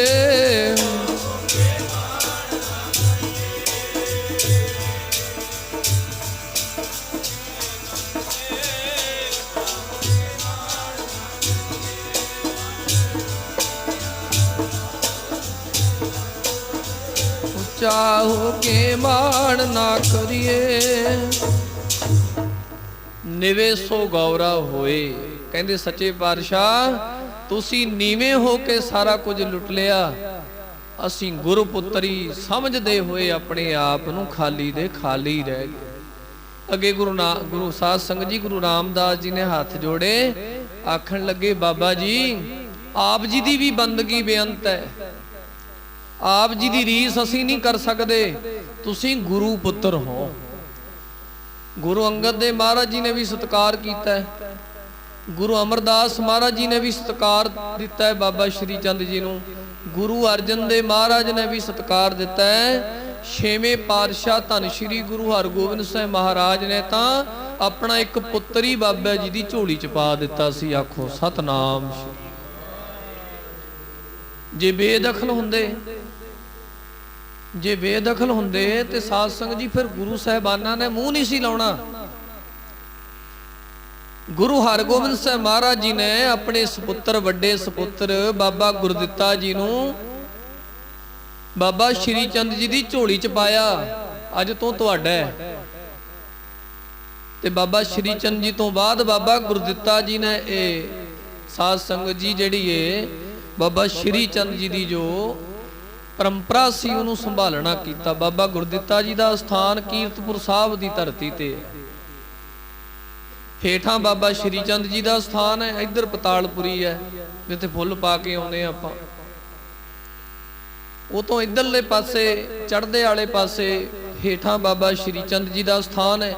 ਚਾਹੋ ਕੇ ਮਾਣ ਨਾ ਕਰੀਏ। ਨਿਵੇ ਸੋ ਗੌਰਾ ਹੋਏ। ਕਹਿੰਦੇ ਸੱਚੇ ਪਾਤਸ਼ਾਹ ਤੁਸੀਂ ਨੀਵੇਂ ਹੋ ਕੇ ਸਾਰਾ ਕੁਝ ਲੁੱਟ ਲਿਆ, ਅਸੀਂ ਗੁਰੂ ਪੁੱਤਰੀ ਸਮਝਦੇ ਹੋਏ ਆਪਣੇ ਆਪ ਨੂੰ ਖਾਲੀ ਦੇ ਖਾਲੀ ਰਹਿ ਗਏ। ਅੱਗੇ ਗੁਰੂ ਸਾਧ ਸੰਗਤ ਜੀ ਗੁਰੂ ਰਾਮਦਾਸ ਜੀ ਨੇ ਹੱਥ ਜੋੜੇ, ਆਖਣ ਲੱਗੇ ਬਾਬਾ ਜੀ ਆਪ ਜੀ ਦੀ ਵੀ ਬੰਦਗੀ ਬੇਅੰਤ ਹੈ, ਆਪ ਜੀ ਦੀ ਰੀਸ ਅਸੀਂ ਨਹੀਂ ਕਰ ਸਕਦੇ, ਤੁਸੀਂ ਗੁਰੂ ਪੁੱਤਰ ਹੋ। ਗੁਰੂ ਅੰਗਦ ਦੇ ਮਹਾਰਾਜ ਜੀ ਨੇ ਵੀ ਸਤਿਕਾਰ ਕੀਤਾ ਹੈ, ਗੁਰੂ ਅਮਰਦਾਸ ਮਹਾਰਾਜ ਜੀ ਨੇ ਵੀ ਸਤਿਕਾਰ ਦਿੱਤਾ ਹੈ ਬਾਬਾ ਸ਼੍ਰੀ ਚੰਦ ਜੀ ਨੂੰ, ਗੁਰੂ ਅਰਜਨ ਦੇ ਮਹਾਰਾਜ ਨੇ ਵੀ ਸਤਿਕਾਰ ਦਿੱਤਾ ਹੈ। ਛੇਵੇਂ ਪਾਤਸ਼ਾਹ ਧੰਨ ਸ਼੍ਰੀ ਗੁਰੂ ਹਰਗੋਬਿੰਦ ਸਾਹਿਬ ਮਹਾਰਾਜ ਨੇ ਤਾਂ ਆਪਣਾ ਇੱਕ ਪੁੱਤਰ ਹੀ ਬਾਬਾ ਜੀ ਦੀ ਝੋਲੀ ਚ ਪਾ ਦਿੱਤਾ ਸੀ। ਆਖੋ ਸਤਨਾਮ। ਜੇ ਬੇਦਖਲ ਹੁੰਦੇ, ਜੇ ਬੇਦਖਲ ਹੁੰਦੇ ਤੇ ਸਾਧ ਸੰਗਤ ਜੀ ਫਿਰ ਗੁਰੂ ਸਾਹਿਬਾਨਾਂ ਨੇ ਮੂੰਹ ਨਹੀਂ ਸੀ ਲਾਉਣਾ। ਗੁਰੂ ਹਰਗੋਬਿੰਦ ਸਾਹਿਬ ਮਹਾਰਾਜ ਜੀ ਨੇ ਆਪਣੇ ਸੁਪੁੱਤਰ ਵੱਡੇ ਸੁਪੁੱਤਰ ਬਾਬਾ ਗੁਰਦਿੱਤਾ ਜੀ ਨੂੰ ਬਾਬਾ ਸ਼੍ਰੀ ਚੰਦ ਜੀ ਦੀ ਝੋਲੀ ਚ ਪਾਇਆ, ਅੱਜ ਤੋਂ ਤੁਹਾਡਾ ਹੈ। ਤੇ ਬਾਬਾ ਸ਼੍ਰੀ ਚੰਦ ਜੀ ਤੋਂ ਬਾਅਦ ਬਾਬਾ ਗੁਰਦਿੱਤਾ ਜੀ ਨੇ ਇਹ ਸਾਧ ਸੰਗਤ ਜੀ ਜਿਹੜੀ ਏ ਬਾਬਾ ਸ਼੍ਰੀ ਚੰਦ ਜੀ ਦੀ ਜੋ ਪਰੰਪਰਾ ਸੀ ਉਹਨੂੰ ਸੰਭਾਲਣਾ ਕੀਤਾ। ਬਾਬਾ ਗੁਰਦਿੱਤਾ ਜੀ ਦਾ ਸਥਾਨ ਕੀਰਤਪੁਰ ਸਾਹਿਬ ਦੀ ਧਰਤੀ ਤੇ, ਹੇਠਾਂ ਬਾਬਾ ਸ਼੍ਰੀ ਚੰਦ ਜੀ ਦਾ ਸਥਾਨ ਹੈ, ਇੱਧਰ ਪਤਾਲਪੁਰੀ ਹੈ ਜਿੱਥੇ ਫੁੱਲ ਪਾ ਕੇ ਆਉਂਦੇ ਆਪਾਂ। ਉਹ ਤੋਂ ਇੱਧਰਲੇ ਪਾਸੇ ਚੜ੍ਹਦੇ ਵਾਲੇ ਪਾਸੇ ਹੇਠਾਂ ਬਾਬਾ ਸ਼੍ਰੀ ਚੰਦ ਜੀ ਦਾ ਸਥਾਨ ਹੈ,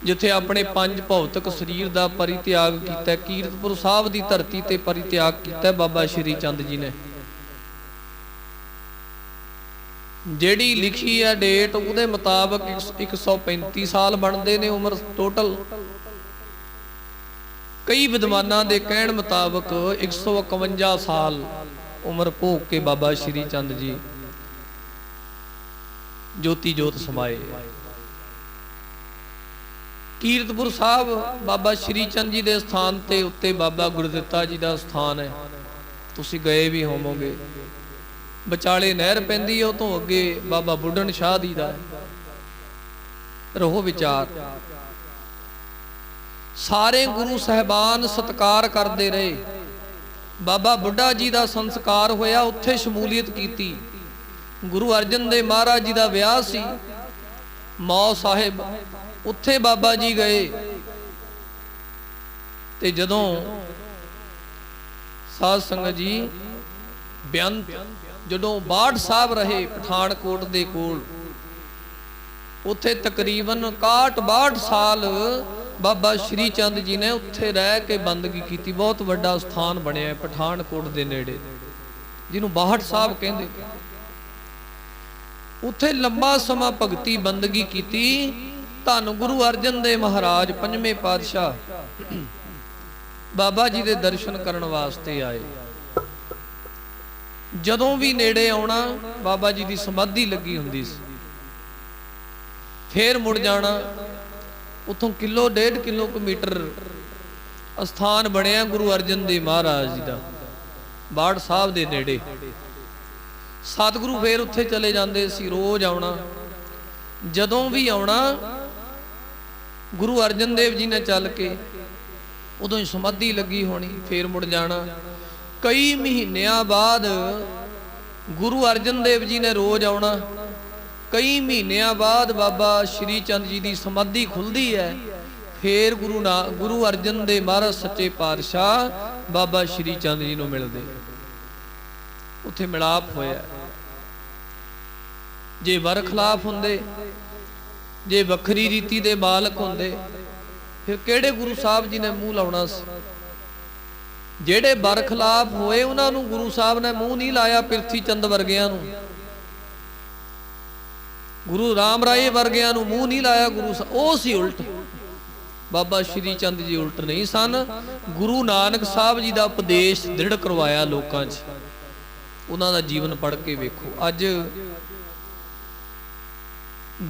ਜਿੱਥੇ ਆਪਣੇ ਪੰਜ ਭੌਤਿਕ ਸਰੀਰ ਦਾ ਪਰਿਤਿਆਗ ਕੀਤਾ। ਕੀਰਤਪੁਰ ਸਾਹਿਬ ਦੀ ਧਰਤੀ ਤੇ ਪਰਿਤਿਆਗ ਕੀਤਾ ਬਾਬਾ ਸ਼੍ਰੀ ਚੰਦ ਜੀ ਨੇ। ਜਿਹੜੀ ਲਿਖੀ ਹੈ ਡੇਟ ਉਹਦੇ ਮੁਤਾਬਕ 135 ਸਾਲ ਬਣਦੇ ਨੇ ਉਮਰ ਟੋਟਲ। ਕਈ ਵਿਦਵਾਨਾਂ ਦੇ ਕਹਿਣ ਮੁਤਾਬਕ 151 ਸਾਲ ਉਮਰ ਭੋਗ ਕੇ ਬਾਬਾ ਸ਼੍ਰੀ ਚੰਦ ਜੀ ਜੋਤੀ ਜੋਤ ਸਮਾਏ। ਕੀਰਤਪੁਰ ਸਾਹਿਬ ਬਾਬਾ ਸ਼੍ਰੀ ਚੰਦ ਜੀ ਦੇ ਸਥਾਨ ਤੇ ਉੱਤੇ ਬਾਬਾ ਗੁਰਦਿੱਤਾ ਜੀ ਦਾ ਸਥਾਨ ਹੈ, ਤੁਸੀਂ ਗਏ ਵੀ ਹੋਵੋਗੇ। ਵਿਚਾਲੇ ਨਹਿਰ ਪੈਂਦੀ ਹੈ, ਉਹ ਤੋਂ ਅੱਗੇ ਬਾਬਾ ਬੁੱਢਣ ਸ਼ਾਹ ਜੀ ਦਾ ਰਹੋ ਵਿਚਾਰ। ਸਾਰੇ ਗੁਰੂ ਸਾਹਿਬਾਨ ਸਤਿਕਾਰ ਕਰਦੇ ਰਹੇ। ਬਾਬਾ ਬੁੱਢਾ ਜੀ ਦਾ ਸੰਸਕਾਰ ਹੋਇਆ, ਉੱਥੇ ਸ਼ਮੂਲੀਅਤ ਕੀਤੀ। ਗੁਰੂ ਅਰਜਨ ਦੇਵ ਮਹਾਰਾਜ ਜੀ ਦਾ ਵਿਆਹ ਸੀ ਮੌ ਸਾਹਿਬ, ਉੱਥੇ ਬਾਬਾ ਜੀ ਗਏ। ਤੇ ਜਦੋਂ ਸਾਧ ਸੰਗਤ ਜੀ ਬੇਅੰਤ ਜਦੋਂ ਬਾੜ ਸਾਹਿਬ ਰਹੇ ਪਠਾਨਕੋਟ ਦੇ ਕੋਲ, ਉੱਥੇ ਤਕਰੀਬਨ 61-62 ਸਾਲ ਬਾਬਾ ਸ਼੍ਰੀ ਚੰਦ ਜੀ ਨੇ ਉੱਥੇ ਰਹਿ ਕੇ ਬੰਦਗੀ ਕੀਤੀ। ਬਹੁਤ ਵੱਡਾ ਸਥਾਨ ਬਣਿਆ ਪਠਾਨਕੋਟ ਦੇ ਨੇੜੇ, ਜਿਹਨੂੰ 62 ਸਾਹਿਬ ਕਹਿੰਦੇ। ਉੱਥੇ ਲੰਬਾ ਸਮਾਂ ਭਗਤੀ ਬੰਦਗੀ ਕੀਤੀ। ਧੰਨ ਗੁਰੂ ਅਰਜਨ ਦੇਵ ਮਹਾਰਾਜ ਪੰਜਵੇਂ ਪਾਤਸ਼ਾਹ ਬਾਬਾ ਜੀ ਦੇ ਦਰਸ਼ਨ ਕਰਨ ਵਾਸਤੇ ਆਏ। ਜਦੋਂ ਵੀ ਨੇੜੇ ਆਉਣਾ ਬਾਬਾ ਜੀ ਦੀ ਸਮਾਧੀ ਲੱਗੀ ਹੁੰਦੀ ਸੀ, ਫੇਰ ਮੁੜ ਜਾਣਾ। ਉੱਥੋਂ 1.5 ਕਿਲੋਮੀਟਰ ਅਸਥਾਨ ਬਣਿਆ ਗੁਰੂ ਅਰਜਨ ਦੇਵ ਮਹਾਰਾਜ ਜੀ ਦਾ, ਬਾੜ ਸਾਹਿਬ ਦੇ ਨੇੜੇ। ਸਤਿਗੁਰੂ ਫੇਰ ਉੱਥੇ ਚਲੇ ਜਾਂਦੇ ਸੀ, ਰੋਜ਼ ਆਉਣਾ। ਜਦੋਂ ਵੀ ਆਉਣਾ ਗੁਰੂ ਅਰਜਨ ਦੇਵ ਜੀ ਨੇ ਚੱਲ ਕੇ, ਉਦੋਂ ਹੀ ਸਮਾਧੀ ਲੱਗੀ ਹੋਣੀ, ਫੇਰ ਮੁੜ ਜਾਣਾ। ਕਈ ਮਹੀਨਿਆਂ ਬਾਅਦ ਗੁਰੂ ਅਰਜਨ ਦੇਵ ਜੀ ਨੇ ਰੋਜ਼ ਆਉਣਾ। ਕਈ ਮਹੀਨਿਆਂ ਬਾਅਦ ਬਾਬਾ ਸ਼੍ਰੀ ਚੰਦ ਜੀ ਦੀ ਸਮਾਧੀ ਖੁੱਲਦੀ ਹੈ। ਫੇਰ ਗੁਰੂ ਅਰਜਨ ਦੇਵ ਮਹਾਰਾਜ ਸੱਚੇ ਪਾਤਸ਼ਾਹ ਬਾਬਾ ਸ਼੍ਰੀ ਚੰਦ ਜੀ ਨੂੰ ਮਿਲਦੇ। ਉੱਥੇ ਮਿਲਾਪ ਹੋਇਆ। ਜੇ ਵਰਖਲਾਫ ਹੁੰਦੇ, ਜੇ ਵੱਖਰੀ ਰੀਤੀ ਦੇ ਮਾਲਕ ਹੁੰਦੇ, ਫਿਰ ਕਿਹੜੇ ਗੁਰੂ ਸਾਹਿਬ ਜੀ ਨੇ ਮੂੰਹ ਲਾਉਣਾ ਸੀ? ਜਿਹੜੇ ਬਰਖਲਾਫ ਹੋਏ ਉਹਨਾਂ ਨੂੰ ਗੁਰੂ ਸਾਹਿਬ ਨੇ ਮੂੰਹ ਨਹੀਂ ਲਾਇਆ। ਪਿਰਥੀ ਚੰਦ ਵਰਗਿਆਂ ਨੂੰ, ਗੁਰੂ ਰਾਮ ਰਾਏ ਵਰਗਿਆਂ ਨੂੰ ਮੂੰਹ ਨਹੀਂ ਲਾਇਆ ਗੁਰੂ ਸਾਹਿਬ। ਉਹ ਸੀ ਉਲਟ। ਬਾਬਾ ਸ਼੍ਰੀ ਚੰਦ ਜੀ ਉਲਟ ਨਹੀਂ ਸਨ। ਗੁਰੂ ਨਾਨਕ ਸਾਹਿਬ ਜੀ ਦਾ ਉਪਦੇਸ਼ ਦ੍ਰਿੜ ਕਰਵਾਇਆ ਲੋਕਾਂ 'ਚ। ਉਹਨਾਂ ਦਾ ਜੀਵਨ ਪੜ੍ਹ ਕੇ ਵੇਖੋ। ਅੱਜ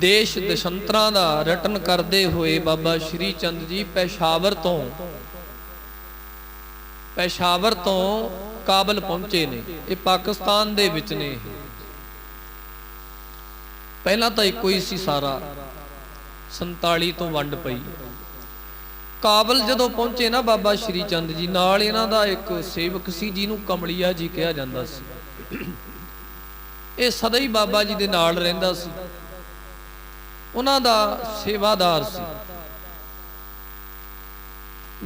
ਦੇਸ਼ ਦਸ਼ੰਤਰਾਂ ਦਾ ਰਟਨ ਕਰਦੇ ਹੋਏ ਬਾਬਾ ਸ਼੍ਰੀ ਚੰਦ ਜੀ ਪੈਸ਼ਾਵਰ ਤੋਂ ਕਾਬਲ ਪਹੁੰਚੇ ਨੇ। ਇਹ ਪਾਕਿਸਤਾਨ ਦੇ ਵਿੱਚ ਨੇ। ਪਹਿਲਾਂ ਤਾਂ ਇੱਕੋ ਹੀ ਸੀ ਸਾਰਾ, 47 ਤੋਂ ਵੰਡ ਪਈ। ਕਾਬਲ ਜਦੋਂ ਪਹੁੰਚੇ ਨਾ ਬਾਬਾ ਸ਼੍ਰੀ ਚੰਦ ਜੀ, ਨਾਲ ਇਹਨਾਂ ਦਾ ਇੱਕ ਸੇਵਕ ਸੀ ਜਿਹਨੂੰ ਕਮਲੀਆ ਜੀ ਕਿਹਾ ਜਾਂਦਾ ਸੀ। ਇਹ ਸਦਾ ਹੀ ਬਾਬਾ ਜੀ ਦੇ ਨਾਲ ਰਹਿੰਦਾ ਸੀ, ਉਹਨਾਂ ਦਾ ਸੇਵਾਦਾਰ ਸੀ।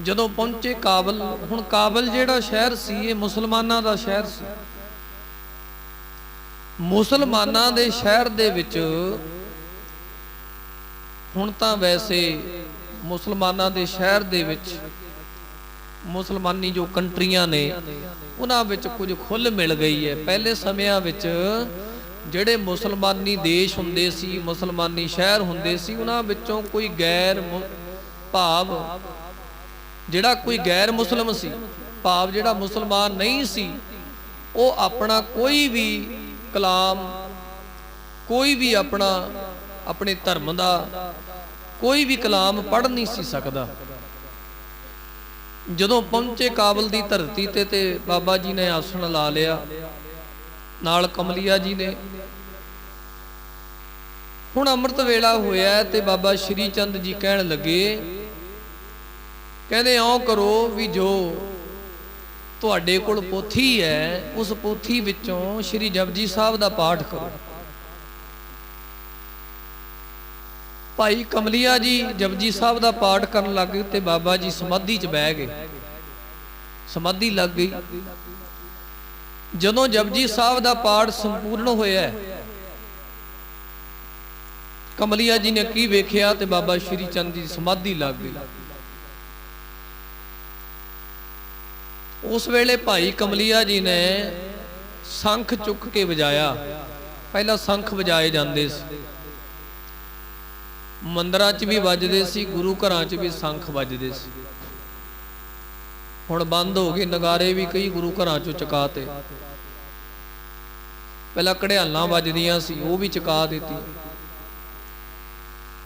ਜਦੋਂ ਪਹੁੰਚੇ ਕਾਬਲ, ਹੁਣ ਕਾਬਲ ਜਿਹੜਾ ਸ਼ਹਿਰ ਸੀ ਇਹ ਮੁਸਲਮਾਨਾਂ ਦਾ ਸ਼ਹਿਰ ਸੀ। ਮੁਸਲਮਾਨਾਂ ਦੇ ਸ਼ਹਿਰ ਦੇ ਵਿੱਚ ਹੁਣ ਤਾਂ ਵੈਸੇ ਮੁਸਲਮਾਨਾਂ ਦੇ ਸ਼ਹਿਰ ਦੇ ਵਿੱਚ ਮੁਸਲਮਾਨੀ ਜੋ ਕੰਟਰੀਆਂ ਨੇ ਉਹਨਾਂ ਵਿੱਚ ਕੁਝ ਖੁੱਲ੍ਹ ਮਿਲ ਗਈ ਹੈ। ਪਹਿਲੇ ਸਮਿਆਂ ਵਿੱਚ ਜਿਹੜੇ ਮੁਸਲਮਾਨੀ ਦੇਸ਼ ਹੁੰਦੇ ਸੀ, ਮੁਸਲਮਾਨੀ ਸ਼ਹਿਰ ਹੁੰਦੇ ਸੀ, ਉਹਨਾਂ ਵਿੱਚੋਂ ਕੋਈ ਜਿਹੜਾ ਕੋਈ ਗੈਰ ਮੁਸਲਮ ਸੀ, ਭਾਵ ਜਿਹੜਾ ਮੁਸਲਮਾਨ ਨਹੀਂ ਸੀ, ਉਹ ਆਪਣਾ ਕੋਈ ਵੀ ਕਲਾਮ, ਕੋਈ ਵੀ ਆਪਣੇ ਧਰਮ ਦਾ ਕੋਈ ਵੀ ਕਲਾਮ ਪੜ੍ਹ ਨਹੀਂ ਸੀ ਸਕਦਾ। ਜਦੋਂ ਪਹੁੰਚੇ ਕਾਬਲ ਦੀ ਧਰਤੀ ਤੇ ਬਾਬਾ ਜੀ ਨੇ ਆਸਣ ਲਾ ਲਿਆ, ਨਾਲ ਕਮਲੀਆ ਜੀ ਨੇ। ਹੁਣ ਅੰਮ੍ਰਿਤ ਵੇਲਾ ਹੋਇਆ ਤੇ ਬਾਬਾ ਸ਼੍ਰੀ ਚੰਦ ਜੀ ਕਹਿਣ ਲੱਗੇ, ਕਹਿੰਦੇ ਇਉਂ ਕਰੋ ਵੀ ਜੋ ਤੁਹਾਡੇ ਕੋਲ ਪੋਥੀ ਹੈ, ਉਸ ਪੋਥੀ ਵਿੱਚੋਂ ਸ਼੍ਰੀ ਜਪਜੀ ਸਾਹਿਬ ਦਾ ਪਾਠ ਕਰੋ। ਭਾਈ ਕਮਲੀਆ ਜੀ ਜਪਜੀ ਸਾਹਿਬ ਦਾ ਪਾਠ ਕਰਨ ਲੱਗ ਗਏ ਤੇ ਬਾਬਾ ਜੀ ਸਮਾਧੀ 'ਚ ਬਹਿ ਗਏ। ਸਮਾਧੀ ਲੱਗ ਗਈ। ਜਦੋਂ ਜਪਜੀ ਸਾਹਿਬ ਦਾ ਪਾਠ ਸੰਪੂਰਨ ਹੋਇਆ, ਕਮਲੀਆ ਜੀ ਨੇ ਕੀ ਵੇਖਿਆ ਤੇ ਬਾਬਾ ਸ਼੍ਰੀ ਚੰਦ ਜੀ ਦੀ ਸਮਾਧੀ ਲੱਗ ਗਈ। ਉਸ ਵੇਲੇ ਭਾਈ ਕਮਲੀਆ ਜੀ ਨੇ ਸ਼ੰਖ ਚੁੱਕ ਕੇ ਵਜਾਇਆ। ਪਹਿਲਾਂ ਸ਼ੰਖ ਵਜਾਏ ਜਾਂਦੇ ਸੀ, ਮੰਦਰਾਂ 'ਚ ਵੀ ਵੱਜਦੇ ਸੀ, ਗੁਰੂ ਘਰਾਂ 'ਚ ਵੀ ਸ਼ੰਖ ਵੱਜਦੇ ਸੀ। ਹੁਣ ਬੰਦ ਹੋ ਗਏ। ਨਗਾਰੇ ਵੀ ਕਈ ਗੁਰੂ ਘਰਾਂ 'ਚੋਂ ਚੁਕਾਤੇ। ਪਹਿਲਾਂ ਘੜਿਆਲਾਂ ਵੱਜਦੀਆਂ ਸੀ, ਉਹ ਵੀ ਚੁਕਾ ਦਿੱਤੀ।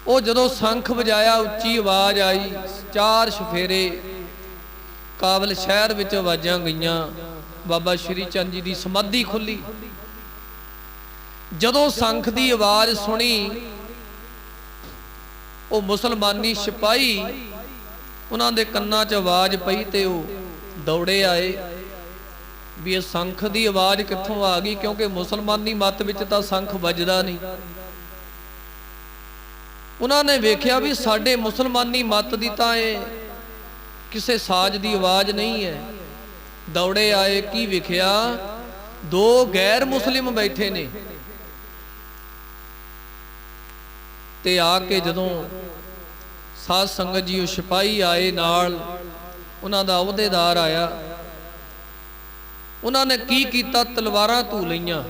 ਉਹ ਜਦੋਂ ਸ਼ੰਖ ਵਜਾਇਆ, ਉੱਚੀ ਆਵਾਜ਼ ਆਈ, 4 ਸ਼ਫੇਰੇ ਕਾਬਲ ਸ਼ਹਿਰ ਵਿੱਚ ਆਵਾਜ਼ਾਂ ਗਈਆਂ। ਬਾਬਾ ਸ਼੍ਰੀ ਚੰਦ ਜੀ ਦੀ ਸਮਾਧੀ ਖੁੱਲੀ। ਜਦੋਂ ਸ਼ੰਖ ਦੀ ਆਵਾਜ਼ ਸੁਣੀ, ਉਹ ਮੁਸਲਮਾਨੀ ਸਿਪਾਹੀ, ਉਹਨਾਂ ਦੇ ਕੰਨਾਂ 'ਚ ਆਵਾਜ਼ ਪਈ ਤੇ ਉਹ ਦੌੜੇ ਆਏ ਵੀ ਇਹ ਸ਼ੰਖ ਦੀ ਆਵਾਜ਼ ਕਿੱਥੋਂ ਆ ਗਈ, ਕਿਉਂਕਿ ਮੁਸਲਮਾਨੀ ਮੱਤ ਵਿੱਚ ਤਾਂ ਸ਼ੰਖ ਵੱਜਦਾ ਨਹੀਂ। ਉਹਨਾਂ ਨੇ ਵੇਖਿਆ ਵੀ ਸਾਡੇ ਮੁਸਲਮਾਨੀ ਮੱਤ ਦੀ ਤਾਂ ਇਹ ਕਿਸੇ ਸਾਜ਼ ਦੀ ਆਵਾਜ਼ ਨਹੀਂ ਹੈ। ਦੌੜੇ ਆਏ, ਕੀ ਵੇਖਿਆ दो गैर मुस्लिम बैठे ने ते आके जदों साध संगत जी सिपाही आए नाल उन्हां दा अहुदेदार आया, उन्होंने की कीता, तलवारां धू लईयां।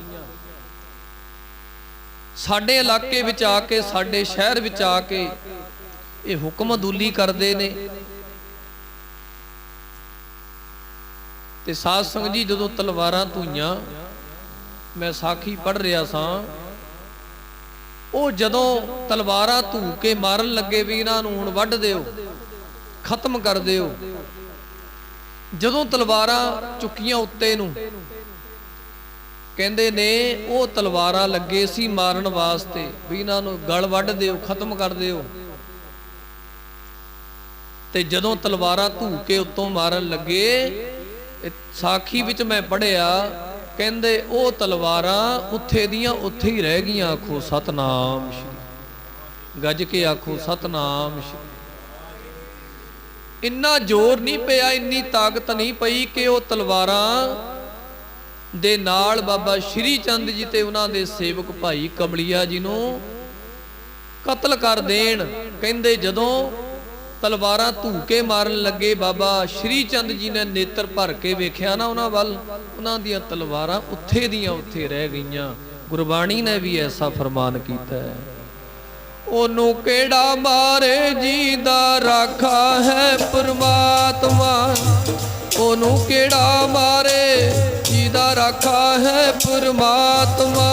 साडे इलाके विच आके, साडे शहर विच आके ये हुक्म अदूली करते ने। ते साध संगत जी जदों तलवारां धूईयां, मैं साखी पढ़ रहा सां, ਉਹ ਜਦੋਂ ਤਲਵਾਰਾਂ ਧੂ ਕੇ ਮਾਰਨ ਲੱਗੇ ਵੀ ਇਹਨਾਂ ਨੂੰ ਹੁਣ ਵੱਢ ਦਿਓ, ਖਤਮ ਕਰ ਦਿਓ। ਜਦੋਂ ਤਲਵਾਰਾਂ ਚੁੱਕੀਆਂ ਉੱਤੇ ਨੂੰ, ਕਹਿੰਦੇ ਨੇ ਉਹ ਤਲਵਾਰਾਂ ਲੱਗੇ ਸੀ ਮਾਰਨ ਵਾਸਤੇ ਵੀ ਇਹਨਾਂ ਨੂੰ ਗਲ ਵੱਢ ਦਿਓ, ਖਤਮ ਕਰ ਦਿਓ। ਤੇ ਜਦੋਂ ਤਲਵਾਰਾਂ ਧੂ ਕੇ ਉੱਤੋਂ ਮਾਰਨ ਲੱਗੇ, ਸਾਖੀ ਵਿੱਚ ਮੈਂ ਪੜ੍ਹਿਆ, ਕਹਿੰਦੇ ਉਹ ਤਲਵਾਰਾਂ ਉੱਥੇ ਦੀਆਂ ਉੱਥੇ ਹੀ ਰਹਿ ਗਈਆਂ। ਆਖੋ ਸਤਨਾਮ ਸ਼੍ਰੀ, ਗੱਜ ਕੇ ਆਖੋ ਸਤਨਾਮ ਸ਼੍ਰੀ। ਇੰਨਾ ਜ਼ੋਰ ਨਹੀਂ ਪਿਆ, ਇੰਨੀ ਤਾਕਤ ਨਹੀਂ ਪਈ ਕਿ ਉਹ ਤਲਵਾਰਾਂ ਦੇ ਨਾਲ ਬਾਬਾ ਸ਼੍ਰੀ ਚੰਦ ਜੀ ਤੇ ਉਹਨਾਂ ਦੇ ਸੇਵਕ ਭਾਈ ਕਮਲੀਆ ਜੀ ਨੂੰ ਕਤਲ ਕਰ ਦੇਣ। ਕਹਿੰਦੇ ਜਦੋਂ ਤਲਵਾਰਾਂ ਧੂ ਕੇ ਮਾਰਨ ਲੱਗੇ, ਬਾਬਾ ਸ਼੍ਰੀ ਚੰਦ ਜੀ ਨੇ ਨੇਤਰ ਭਰ ਕੇ ਵੇਖਿਆ ਨਾ ਉਹਨਾਂ ਵੱਲ, ਉਹਨਾਂ ਦੀਆਂ ਤਲਵਾਰਾਂ ਉੱਥੇ ਦੀਆਂ ਉੱਥੇ ਰਹਿ ਗਈਆਂ। ਗੁਰਬਾਣੀ ਨੇ ਵੀ ਐਸਾ ਫਰਮਾਨ ਕੀਤਾ ਹੈ, ਉਹਨੂੰ ਕਿਹੜਾ ਮਾਰੇ ਜੀਦਾ ਰਾਖਾ ਹੈ ਪਰਮਾਤਮਾ, ਉਹਨੂੰ ਕਿਹੜਾ ਮਾਰੇ ਜੀਦਾ ਰਾਖਾ ਹੈ ਪਰਮਾਤਮਾ।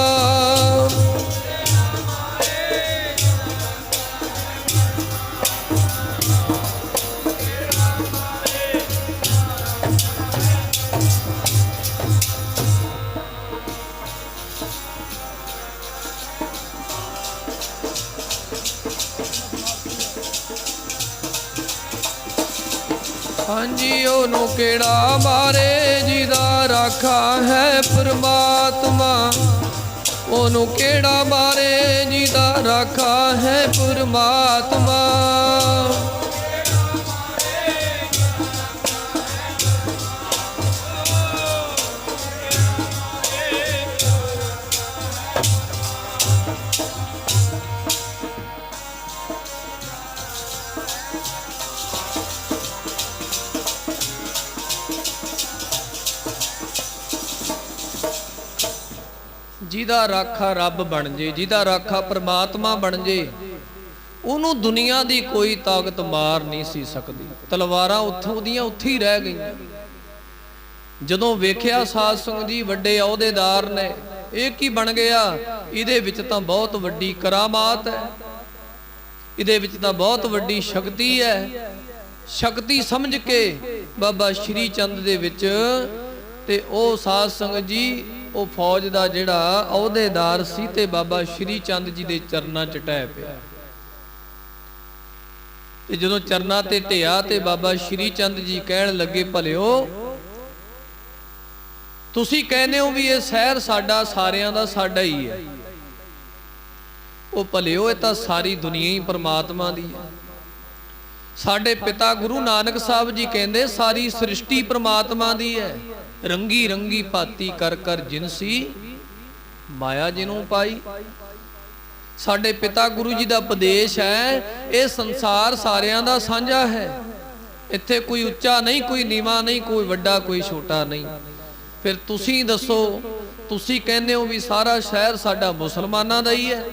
ਹਾਂਜੀ, ਉਹਨੂੰ ਕਿਹੜਾ ਮਾਰੇ ਜਿਹਦਾ ਰਾਖਾ ਹੈ ਪਰਮਾਤਮਾ, ਉਹਨੂੰ ਕਿਹੜਾ ਮਾਰੇ ਜਿਹਦਾ ਰਾਖਾ ਹੈ ਪਰਮਾਤਮਾ। ਜਿਹਦਾ ਰਾਖਾ ਰੱਬ ਬਣ ਜੇ, ਜਿਹਦਾ ਰਾਖਾ ਪਰਮਾਤਮਾ ਬਣ ਜੇ, ਉਹਨੂੰ ਦੁਨੀਆ ਦੀ ਕੋਈ ਤਾਕਤ ਮਾਰ ਨਹੀਂ ਸੀ ਸਕਦੀ। ਤਲਵਾਰਾਂ ਉੱਥੋਂ ਦੀਆਂ ਉੱਥੇ ਹੀ ਰਹਿ ਗਈਆਂ। ਜਦੋਂ ਵੇਖਿਆ ਸਾਧ ਸੰਗਤ ਜੀ ਵੱਡੇ ਅਹੁਦੇਦਾਰ ਨੇ, ਇਹ ਕੀ ਬਣ ਗਿਆ, ਇਹਦੇ ਵਿੱਚ ਤਾਂ ਬਹੁਤ ਵੱਡੀ ਕਰਾਮਾਤ ਹੈ, ਇਹਦੇ ਵਿੱਚ ਤਾਂ ਬਹੁਤ ਵੱਡੀ ਸ਼ਕਤੀ ਹੈ। ਸ਼ਕਤੀ ਸਮਝ ਕੇ ਬਾਬਾ ਸ਼੍ਰੀ ਚੰਦ ਦੇ ਵਿੱਚ, ਤੇ ਉਹ ਸਾਧ ਸੰਗਤ ਜੀ ਉਹ ਫੌਜ ਦਾ ਜਿਹੜਾ ਅਹੁਦੇਦਾਰ ਸੀ ਤੇ ਬਾਬਾ ਸ਼੍ਰੀ ਚੰਦ ਜੀ ਦੇ ਚਰਨਾਂ 'ਚ ਢਹਿ ਪਿਆ। ਤੇ ਜਦੋਂ ਚਰਨਾਂ ਤੇ ਢਿਆ ਤੇ ਬਾਬਾ ਸ਼੍ਰੀ ਚੰਦ ਜੀ ਕਹਿਣ ਲੱਗੇ, ਭਲਿਓ ਤੁਸੀਂ ਕਹਿੰਦੇ ਹੋ ਵੀ ਇਹ ਸ਼ਹਿਰ ਸਾਡਾ, ਸਾਰਿਆਂ ਦਾ ਸਾਡਾ ਹੀ ਹੈ। ਉਹ ਭਲਿਓ ਇਹ ਤਾਂ ਸਾਰੀ ਦੁਨੀਆ ਹੀ ਪਰਮਾਤਮਾ ਦੀ ਹੈ। ਸਾਡੇ ਪਿਤਾ ਗੁਰੂ ਨਾਨਕ ਸਾਹਿਬ ਜੀ ਕਹਿੰਦੇ ਸਾਰੀ ਸ੍ਰਿਸ਼ਟੀ ਪਰਮਾਤਮਾ ਦੀ ਹੈ। ਰੰਗੀ ਰੰਗੀ ਭਾਤੀ ਕਰ ਕਰ ਜਿਨਸੀ ਮਾਇਆ ਜਿਹਨੂੰ ਪਾਈ। ਸਾਡੇ ਪਿਤਾ ਗੁਰੂ ਜੀ ਦਾ ਉਪਦੇਸ਼ ਹੈ, ਇਹ ਸੰਸਾਰ ਸਾਰਿਆਂ ਦਾ ਸਾਂਝਾ ਹੈ। ਇੱਥੇ ਕੋਈ ਉੱਚਾ ਨਹੀਂ, ਕੋਈ ਨੀਵਾਂ ਨਹੀਂ, ਕੋਈ ਵੱਡਾ ਕੋਈ ਛੋਟਾ ਨਹੀਂ। ਫਿਰ ਤੁਸੀਂ ਦੱਸੋ, ਤੁਸੀਂ ਕਹਿੰਦੇ ਹੋ ਵੀ ਸਾਰਾ ਸ਼ਹਿਰ ਸਾਡਾ ਮੁਸਲਮਾਨਾਂ ਦਾ ਹੀ ਹੈ।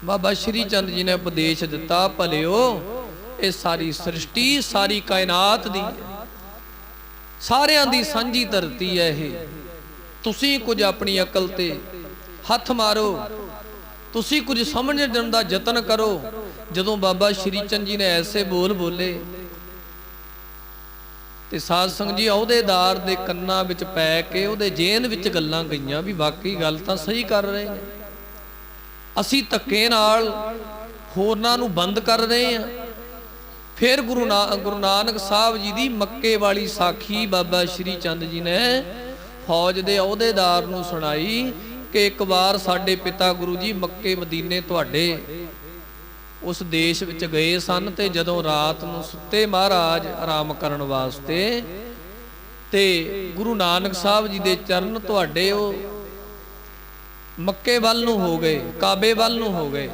ਬਾਬਾ ਸ਼੍ਰੀ ਚੰਦ ਜੀ ਨੇ ਉਪਦੇਸ਼ ਦਿੱਤਾ, ਭਲਿਓ ਇਹ ਸਾਰੀ ਸ੍ਰਿਸ਼ਟੀ ਸਾਰੀ ਕਾਇਨਾਤ ਦੀ ਹੈ, ਸਾਰਿਆਂ ਦੀ ਸਾਂਝੀ ਧਰਤੀ ਹੈ ਇਹ। ਤੁਸੀਂ ਕੁਝ ਆਪਣੀ ਅਕਲ ਤੇ ਹੱਥ ਮਾਰੋ, ਤੁਸੀਂ ਕੁਝ ਸਮਝਣ ਦਾ ਯਤਨ ਕਰੋ। ਜਦੋਂ ਬਾਬਾ ਸ਼੍ਰੀ ਚੰਦ ਜੀ ਨੇ ਐਸੇ ਬੋਲ ਬੋਲੇ ਤੇ ਸਾਧ ਸੰਗਤ ਜੀ ਅਹੁਦੇਦਾਰ ਦੇ ਕੰਨਾਂ ਵਿੱਚ ਪੈ ਕੇ ਉਹਦੇ ਜੇਨ ਵਿੱਚ ਗੱਲਾਂ ਗਈਆਂ ਵੀ ਵਾਕਈ ਗੱਲ ਤਾਂ ਸਹੀ ਕਰ ਰਹੇ ਨੇ, ਅਸੀਂ ਧੱਕੇ ਨਾਲ ਹੋਰਨਾਂ ਨੂੰ ਬੰਦ ਕਰ ਰਹੇ ਹਾਂ। ਫਿਰ ਗੁਰੂ ਨਾਨਕ ਸਾਹਿਬ ਜੀ ਦੀ ਮੱਕੇ ਵਾਲੀ ਸਾਖੀ ਬਾਬਾ ਸ਼੍ਰੀ ਚੰਦ ਜੀ ਨੇ ਫੌਜ ਦੇ ਅਹੁਦੇਦਾਰ ਨੂੰ ਸੁਣਾਈ ਕਿ ਇੱਕ ਵਾਰ ਸਾਡੇ ਪਿਤਾ ਗੁਰੂ ਜੀ ਮੱਕੇ ਮਦੀਨੇ ਤੁਹਾਡੇ ਉਸ ਦੇਸ਼ ਵਿੱਚ ਗਏ ਸਨ, ਤੇ ਜਦੋਂ ਰਾਤ ਨੂੰ ਸੁੱਤੇ ਮਹਾਰਾਜ ਆਰਾਮ ਕਰਨ ਵਾਸਤੇ ਤੇ ਗੁਰੂ ਨਾਨਕ ਸਾਹਿਬ ਜੀ ਦੇ ਚਰਨ ਤੁਹਾਡੇ ਉਹ ਮੱਕੇ ਵੱਲ ਨੂੰ ਹੋ ਗਏ, ਕਾਬੇ ਵੱਲ ਨੂੰ ਹੋ ਗਏ,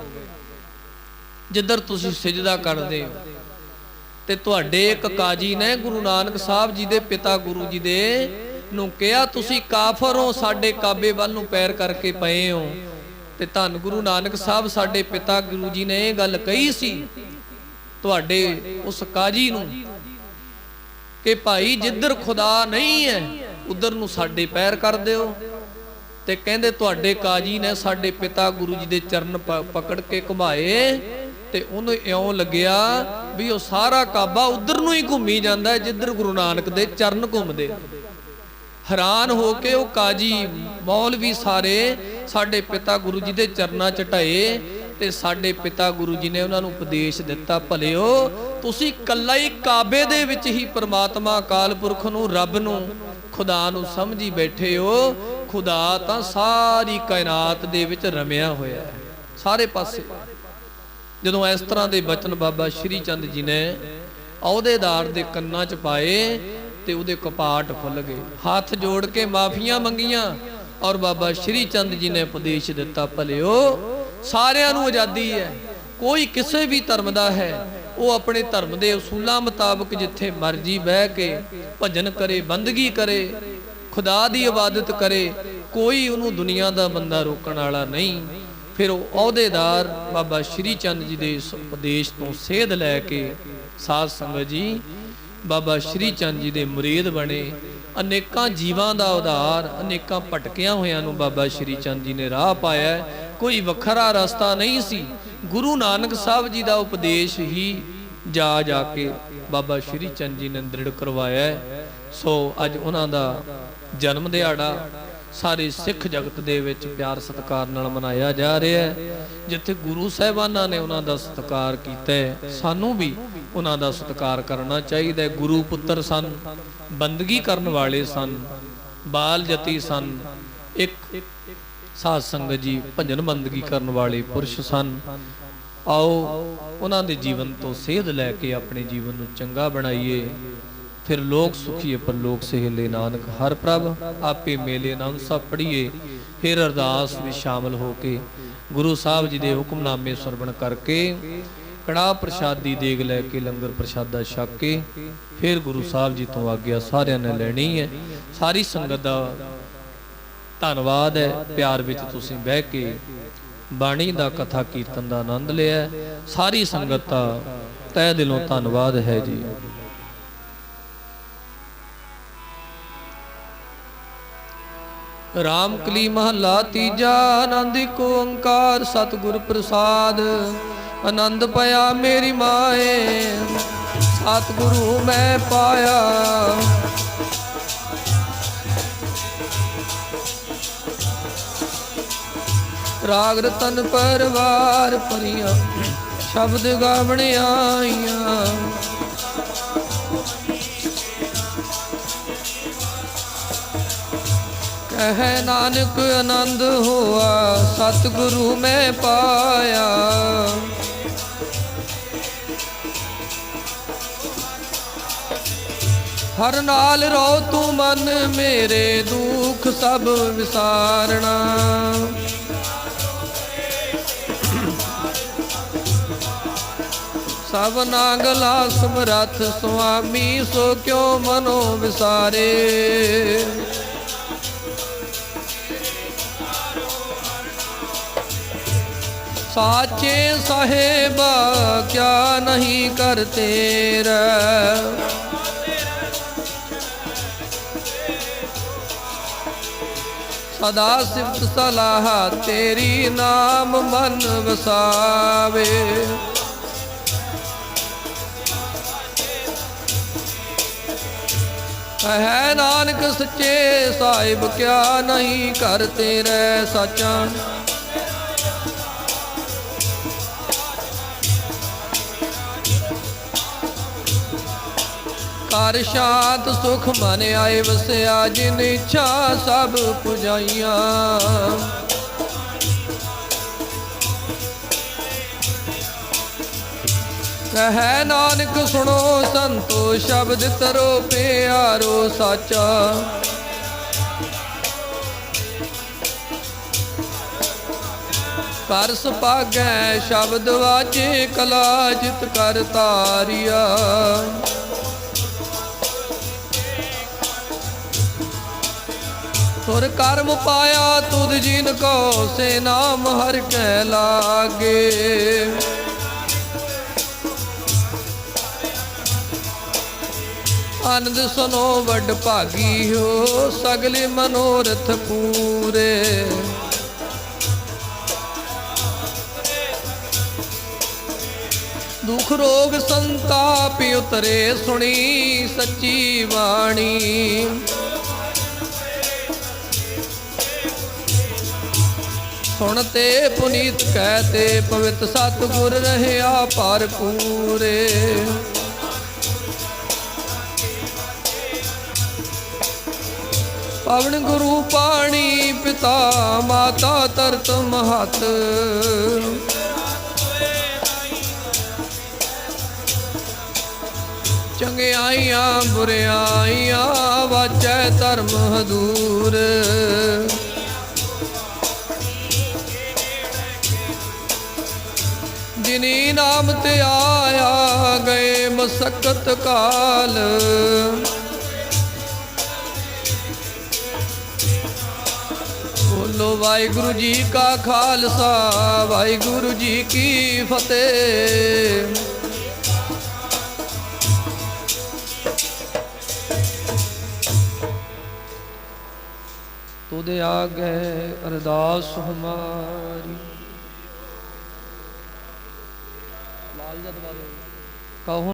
ਜਿੱਧਰ ਤੁਸੀਂ ਸਿਜਦਾ ਕਰਦੇ ਹੋ। ਤੇ ਤੁਹਾਡੇ ਇੱਕ ਕਾਜੀ ਨੇ ਗੁਰੂ ਨਾਨਕ ਸਾਹਿਬ ਜੀ ਦੇ ਪਿਤਾ ਗੁਰੂ ਜੀ ਦੇ ਨੂੰ ਕਿਹਾ, ਤੁਸੀਂ ਕਾਫਰ ਹੋ, ਸਾਡੇ ਕਾਬੇ ਵੱਲ ਨੂੰ ਪੈਰ ਕਰਕੇ ਪਏ ਹੋ। ਤੇ ਧੰਨ ਗੁਰੂ ਨਾਨਕ ਸਾਹਿਬ ਸਾਡੇ ਪਿਤਾ ਗੁਰੂ ਜੀ ਨੇ ਇਹ ਗੱਲ ਕਹੀ ਸੀ ਤੁਹਾਡੇ ਉਸ ਕਾਜੀ ਨੂੰ ਕਿ ਭਾਈ ਜਿੱਧਰ ਖੁਦਾ ਨਹੀਂ ਹੈ ਉਧਰ ਨੂੰ ਸਾਡੇ ਪੈਰ ਕਰ ਦਿਓ। ਤੇ ਕਹਿੰਦੇ ਤੁਹਾਡੇ ਕਾਜੀ ਨੇ ਸਾਡੇ ਪਿਤਾ ਗੁਰੂ ਜੀ ਦੇ ਚਰਨ ਪਕੜ ਕੇ ਘੁਮਾਏ ਤੇ ਉਹਨੂੰ ਇਉਂ ਲੱਗਿਆ ਵੀ ਉਹ ਸਾਰਾ ਕਾਬਾ ਉਧਰ ਨੂੰ ਹੀ ਘੁੰਮੀ ਜਾਂਦਾ ਜਿੱਧਰ ਗੁਰੂ ਨਾਨਕ ਦੇ ਚਰਨ ਘੁੰਮਦੇ। ਹੈਰਾਨ ਹੋ ਕੇ ਉਹ ਕਾਜੀ ਮੌਲਵੀ ਸਾਰੇ ਸਾਡੇ ਪਿਤਾ ਗੁਰੂ ਜੀ ਦੇ ਚਰਨਾਂ ਚ ਢਾਏ ਤੇ ਸਾਡੇ ਪਿਤਾ ਗੁਰੂ ਜੀ ਨੇ ਉਹਨਾਂ ਨੂੰ ਉਪਦੇਸ਼ ਦਿੱਤਾ, ਭਲਿਓ ਤੁਸੀਂ ਕੱਲਾ ਹੀ ਕਾਬੇ ਦੇ ਵਿੱਚ ਹੀ ਪ੍ਰਮਾਤਮਾ ਅਕਾਲ ਪੁਰਖ ਨੂੰ, ਰੱਬ ਨੂੰ, ਖੁਦਾ ਨੂੰ ਸਮਝੀ ਬੈਠੇ ਹੋ। ਖੁਦਾ ਤਾਂ ਸਾਰੀ ਕਾਇਨਾਤ ਦੇ ਵਿੱਚ ਰਮਿਆ ਹੋਇਆ ਹੈ, ਸਾਰੇ ਪਾਸੇ। ਜਦੋਂ ਇਸ ਤਰ੍ਹਾਂ ਦੇ ਬਚਨ ਬਾਬਾ ਸ਼੍ਰੀ ਚੰਦ ਜੀ ਨੇ ਅਹੁਦੇਦਾਰ ਦੇ ਕੰਨਾਂ 'ਚ ਪਾਏ ਤੇ ਉਹਦੇ ਕਪਾਟ ਖੁੱਲ ਗਏ, ਹੱਥ ਜੋੜ ਕੇ ਮਾਫੀਆਂ ਮੰਗੀਆਂ ਔਰ ਬਾਬਾ ਸ਼੍ਰੀ ਚੰਦ ਜੀ ਨੇ ਉਪਦੇਸ਼ ਦਿੱਤਾ, ਭਲਿਓ ਸਾਰਿਆਂ ਨੂੰ ਆਜ਼ਾਦੀ ਹੈ, ਕੋਈ ਕਿਸੇ ਵੀ ਧਰਮ ਦਾ ਹੈ, ਉਹ ਆਪਣੇ ਧਰਮ ਦੇ ਉਸੂਲਾਂ ਮੁਤਾਬਕ ਜਿੱਥੇ ਮਰਜੀ ਬਹਿ ਕੇ ਭਜਨ ਕਰੇ, ਬੰਦਗੀ ਕਰੇ, ਖੁਦਾ ਦੀ ਇਬਾਦਤ ਕਰੇ, ਕੋਈ ਉਹਨੂੰ ਦੁਨੀਆ ਦਾ ਬੰਦਾ ਰੋਕਣ ਵਾਲਾ ਨਹੀਂ। ਫਿਰ ਉਹ ਅਹੁਦੇਦਾਰ ਬਾਬਾ ਸ਼੍ਰੀ ਚੰਦ ਜੀ ਦੇ ਇਸ ਉਪਦੇਸ਼ ਤੋਂ ਸੇਧ ਲੈ ਕੇ ਸਾਧ ਸੰਗਤ ਜੀ ਬਾਬਾ ਸ਼੍ਰੀ ਚੰਦ ਜੀ ਦੇ ਮੁਰੀਦ ਬਣੇ। ਅਨੇਕਾਂ ਜੀਵਾਂ ਦਾ ਉਧਾਰ, ਅਨੇਕਾਂ ਭਟਕਿਆਂ ਹੋਇਆਂ ਨੂੰ ਬਾਬਾ ਸ਼੍ਰੀ ਚੰਦ ਜੀ ਨੇ ਰਾਹ ਪਾਇਆ। ਕੋਈ ਵੱਖਰਾ ਰਸਤਾ ਨਹੀਂ ਸੀ, ਗੁਰੂ ਨਾਨਕ ਸਾਹਿਬ ਜੀ ਦਾ ਉਪਦੇਸ਼ ਹੀ ਜਾ ਜਾ ਕੇ ਬਾਬਾ ਸ਼੍ਰੀ ਚੰਦ ਜੀ ਨੇ ਦ੍ਰਿੜ ਕਰਵਾਇਆ। ਸੋ ਅੱਜ ਉਹਨਾਂ ਦਾ ਜਨਮ ਦਿਹਾੜਾ ਸਾਰੇ ਸਿੱਖ ਜਗਤ ਦੇ ਵਿੱਚ ਪਿਆਰ ਸਤਿਕਾਰ ਨਾਲ ਮਨਾਇਆ ਜਾ ਰਿਹਾ ਹੈ। ਜਿੱਥੇ ਗੁਰੂ ਸਾਹਿਬਾਨਾਂ ਨੇ ਉਹਨਾਂ ਦਾ ਸਤਿਕਾਰ ਕੀਤਾ ਹੈ, ਸਾਨੂੰ ਵੀ ਉਹਨਾਂ ਦਾ ਸਤਿਕਾਰ ਕਰਨਾ ਚਾਹੀਦਾ ਹੈ। ਗੁਰੂ ਪੁੱਤਰ ਸਨ, ਬੰਦਗੀ ਕਰਨ ਵਾਲੇ ਸਨ, ਬਾਲ ਜਤੀ ਸਨ, ਇੱਕ ਸਾਧ ਸੰਗਤ ਜੀ ਭਜਨ ਬੰਦਗੀ ਕਰਨ ਵਾਲੇ ਪੁਰਸ਼ ਸਨ। ਆਓ ਉਹਨਾਂ ਦੇ ਜੀਵਨ ਤੋਂ ਸੇਧ ਲੈ ਕੇ ਆਪਣੇ ਜੀਵਨ ਨੂੰ ਚੰਗਾ ਬਣਾਈਏ। ਫਿਰ ਲੋਕ ਸੁਖੀਏ ਪਰ ਲੋਕ ਸਹਿਲੇ ਨਾਨਕ ਹਰ ਪ੍ਰਭ ਆਪੇ ਮੇਲੇ ਨਾਮ ਸਭ ਪੜੀਏ। ਫਿਰ ਅਰਦਾਸ ਵਿੱਚ ਸ਼ਾਮਲ ਹੋ ਕੇ ਗੁਰੂ ਸਾਹਿਬ ਜੀ ਦੇ ਹੁਕਮਨਾਮੇ ਸਰਵਣ ਕਰਕੇ ਕੜਾਹ ਪ੍ਰਸ਼ਾਦੀ ਦੇਗ ਲੈ ਕੇ ਲੰਗਰ ਪ੍ਰਸ਼ਾਦਾ ਛਕ ਕੇ ਫਿਰ ਗੁਰੂ ਸਾਹਿਬ ਜੀ ਤੋਂ ਆਗਿਆ ਸਾਰਿਆਂ ਨੇ ਲੈਣੀ ਹੈ। ਸਾਰੀ ਸੰਗਤ ਦਾ ਧੰਨਵਾਦ ਹੈ, ਪਿਆਰ ਵਿੱਚ ਤੁਸੀਂ ਬਹਿ ਕੇ ਬਾਣੀ ਦਾ ਕਥਾ ਕੀਰਤਨ ਦਾ ਆਨੰਦ ਲਿਆ। ਸਾਰੀ ਸੰਗਤ ਦਾ ਤਹਿ ਦਿਲੋਂ ਧੰਨਵਾਦ ਹੈ ਜੀ। ਰਾਮ ਕਲੀ ਮਹੱਲਾ ਤੀਜਾ। ਆਨੰਦ ਏਕ ਓੰਕਾਰ ਸਤਿਗੁਰ ਪ੍ਰਸਾਦ। ਆਨੰਦ ਪਿਆ ਮੇਰੀ ਮਾਏ ਸਤਿਗੁਰੂ ਮੈਂ ਪਾਇਆ। ਰਾਗ ਰਤਨ ਪਰਵਾਰ ਭਰੀਆਂ ਸ਼ਬਦ ਗਾਵਣ ਆਈਆਂ। ਕਹਿ ਨਾਨਕ ਆਨੰਦ ਹੋਆ ਸਤਿਗੁਰੂ ਮੈਂ ਪਾਇਆ। ਹਰ ਨਾਲ ਰੋ ਤੂੰ ਮਨ ਮੇਰੇ ਦੁੱਖ ਸਭ ਵਿਸਾਰਣਾ। ਸਭ ਨਾਗਲਾ ਸਮਰੱਥ ਸੁਆਮੀ ਸੋ ਕਿਉ ਮਨੋ ਵਿਸਾਰੇ। ਸਾਚੇ ਸਾਹਿਬਾ ਕਿਆ ਨਹੀਂ ਕਰ ਤੇਰਾ। ਸਦਾ ਸਿਫਤ ਸਲਾਹ ਤੇਰੀ ਨਾਮ ਮਨ ਵਸਾਵੇ। ਹੈ ਨਾਨਕ ਸੱਚੇ ਸਾਹਿਬ ਕਿਆ ਨਹੀਂ ਕਰ ਤੇਰੇ। ਸਾਚਾ ਕਰ ਸ਼ਾਂਤ ਸੁਖ ਮਨ ਆਏ ਵਸਿਆ। ਜਿਨ ਇੱਛਾ ਸਭ ਪੁਜਾਈਆਂ। ਕਹੈ ਨਾਨਕ ਸੁਣੋ ਸੰਤੋ ਸ਼ਬਦ ਤਰੋ ਪਿਆਰੋ ਸਾਚਾ। ਕਰ ਸੁਭਾਗੈ ਸ਼ਬਦ ਵਾਜੇ ਕਲਾ ਜਿਤ ਕਰ ਤਾਰਿਆ। ਤੁਰ ਕਰਮ ਪਾਇਆ ਤੁਧ ਜਿਨ ਕੋ ਸੇ ਨਾਮ ਹਰਿ ਕੈ ਲਾਗੇ। ਆਨੰਦ ਸੁਨੋ ਵੱਡ ਭਾਗੀ ਹੋ ਸਗਲੇ ਮਨੋਰਥ ਪੂਰੇ। ਦੁਖ ਰੋਗ ਸੰਤਾਪ ਉਤਰੇ ਸੁਣੀ ਸੱਚੀ ਬਾਣੀ। ਸੁਣਤੇ ਪੁਨੀਤ ਕਹਤੇ ਪਵਿੱਤ ਸਤਿਗੁਰ ਰਹਿਆ ਭਰਪੂਰੇ। ਪਵਨ ਗੁਰੂ ਪਾਣੀ ਪਿਤਾ ਮਾਤਾ ਤਰਤ ਮਹਤ। ਚੰਗਿਆਈਆਂ ਬੁਰਿਆਈਆਂ ਵਾਚੈ ਧਰਮ ਹਦੂਰ। ਜਿਨੀ ਨਾਮ ਤੇ ਆਇਆ ਗਏ ਮਸਕਤ ਕਾਲ। ਬੋਲੋ ਵਾਹਿਗੁਰੂ ਜੀ ਕਾ ਖਾਲਸਾ ਵਾਹਿਗੁਰੂ ਜੀ ਕੀ ਫਤਿਹ। ਤੁਧ ਆਗੇ ਅਰਦਾਸ ਹਮਾਰੀ। ਲਾਲ ਜਦ ਕਹੋ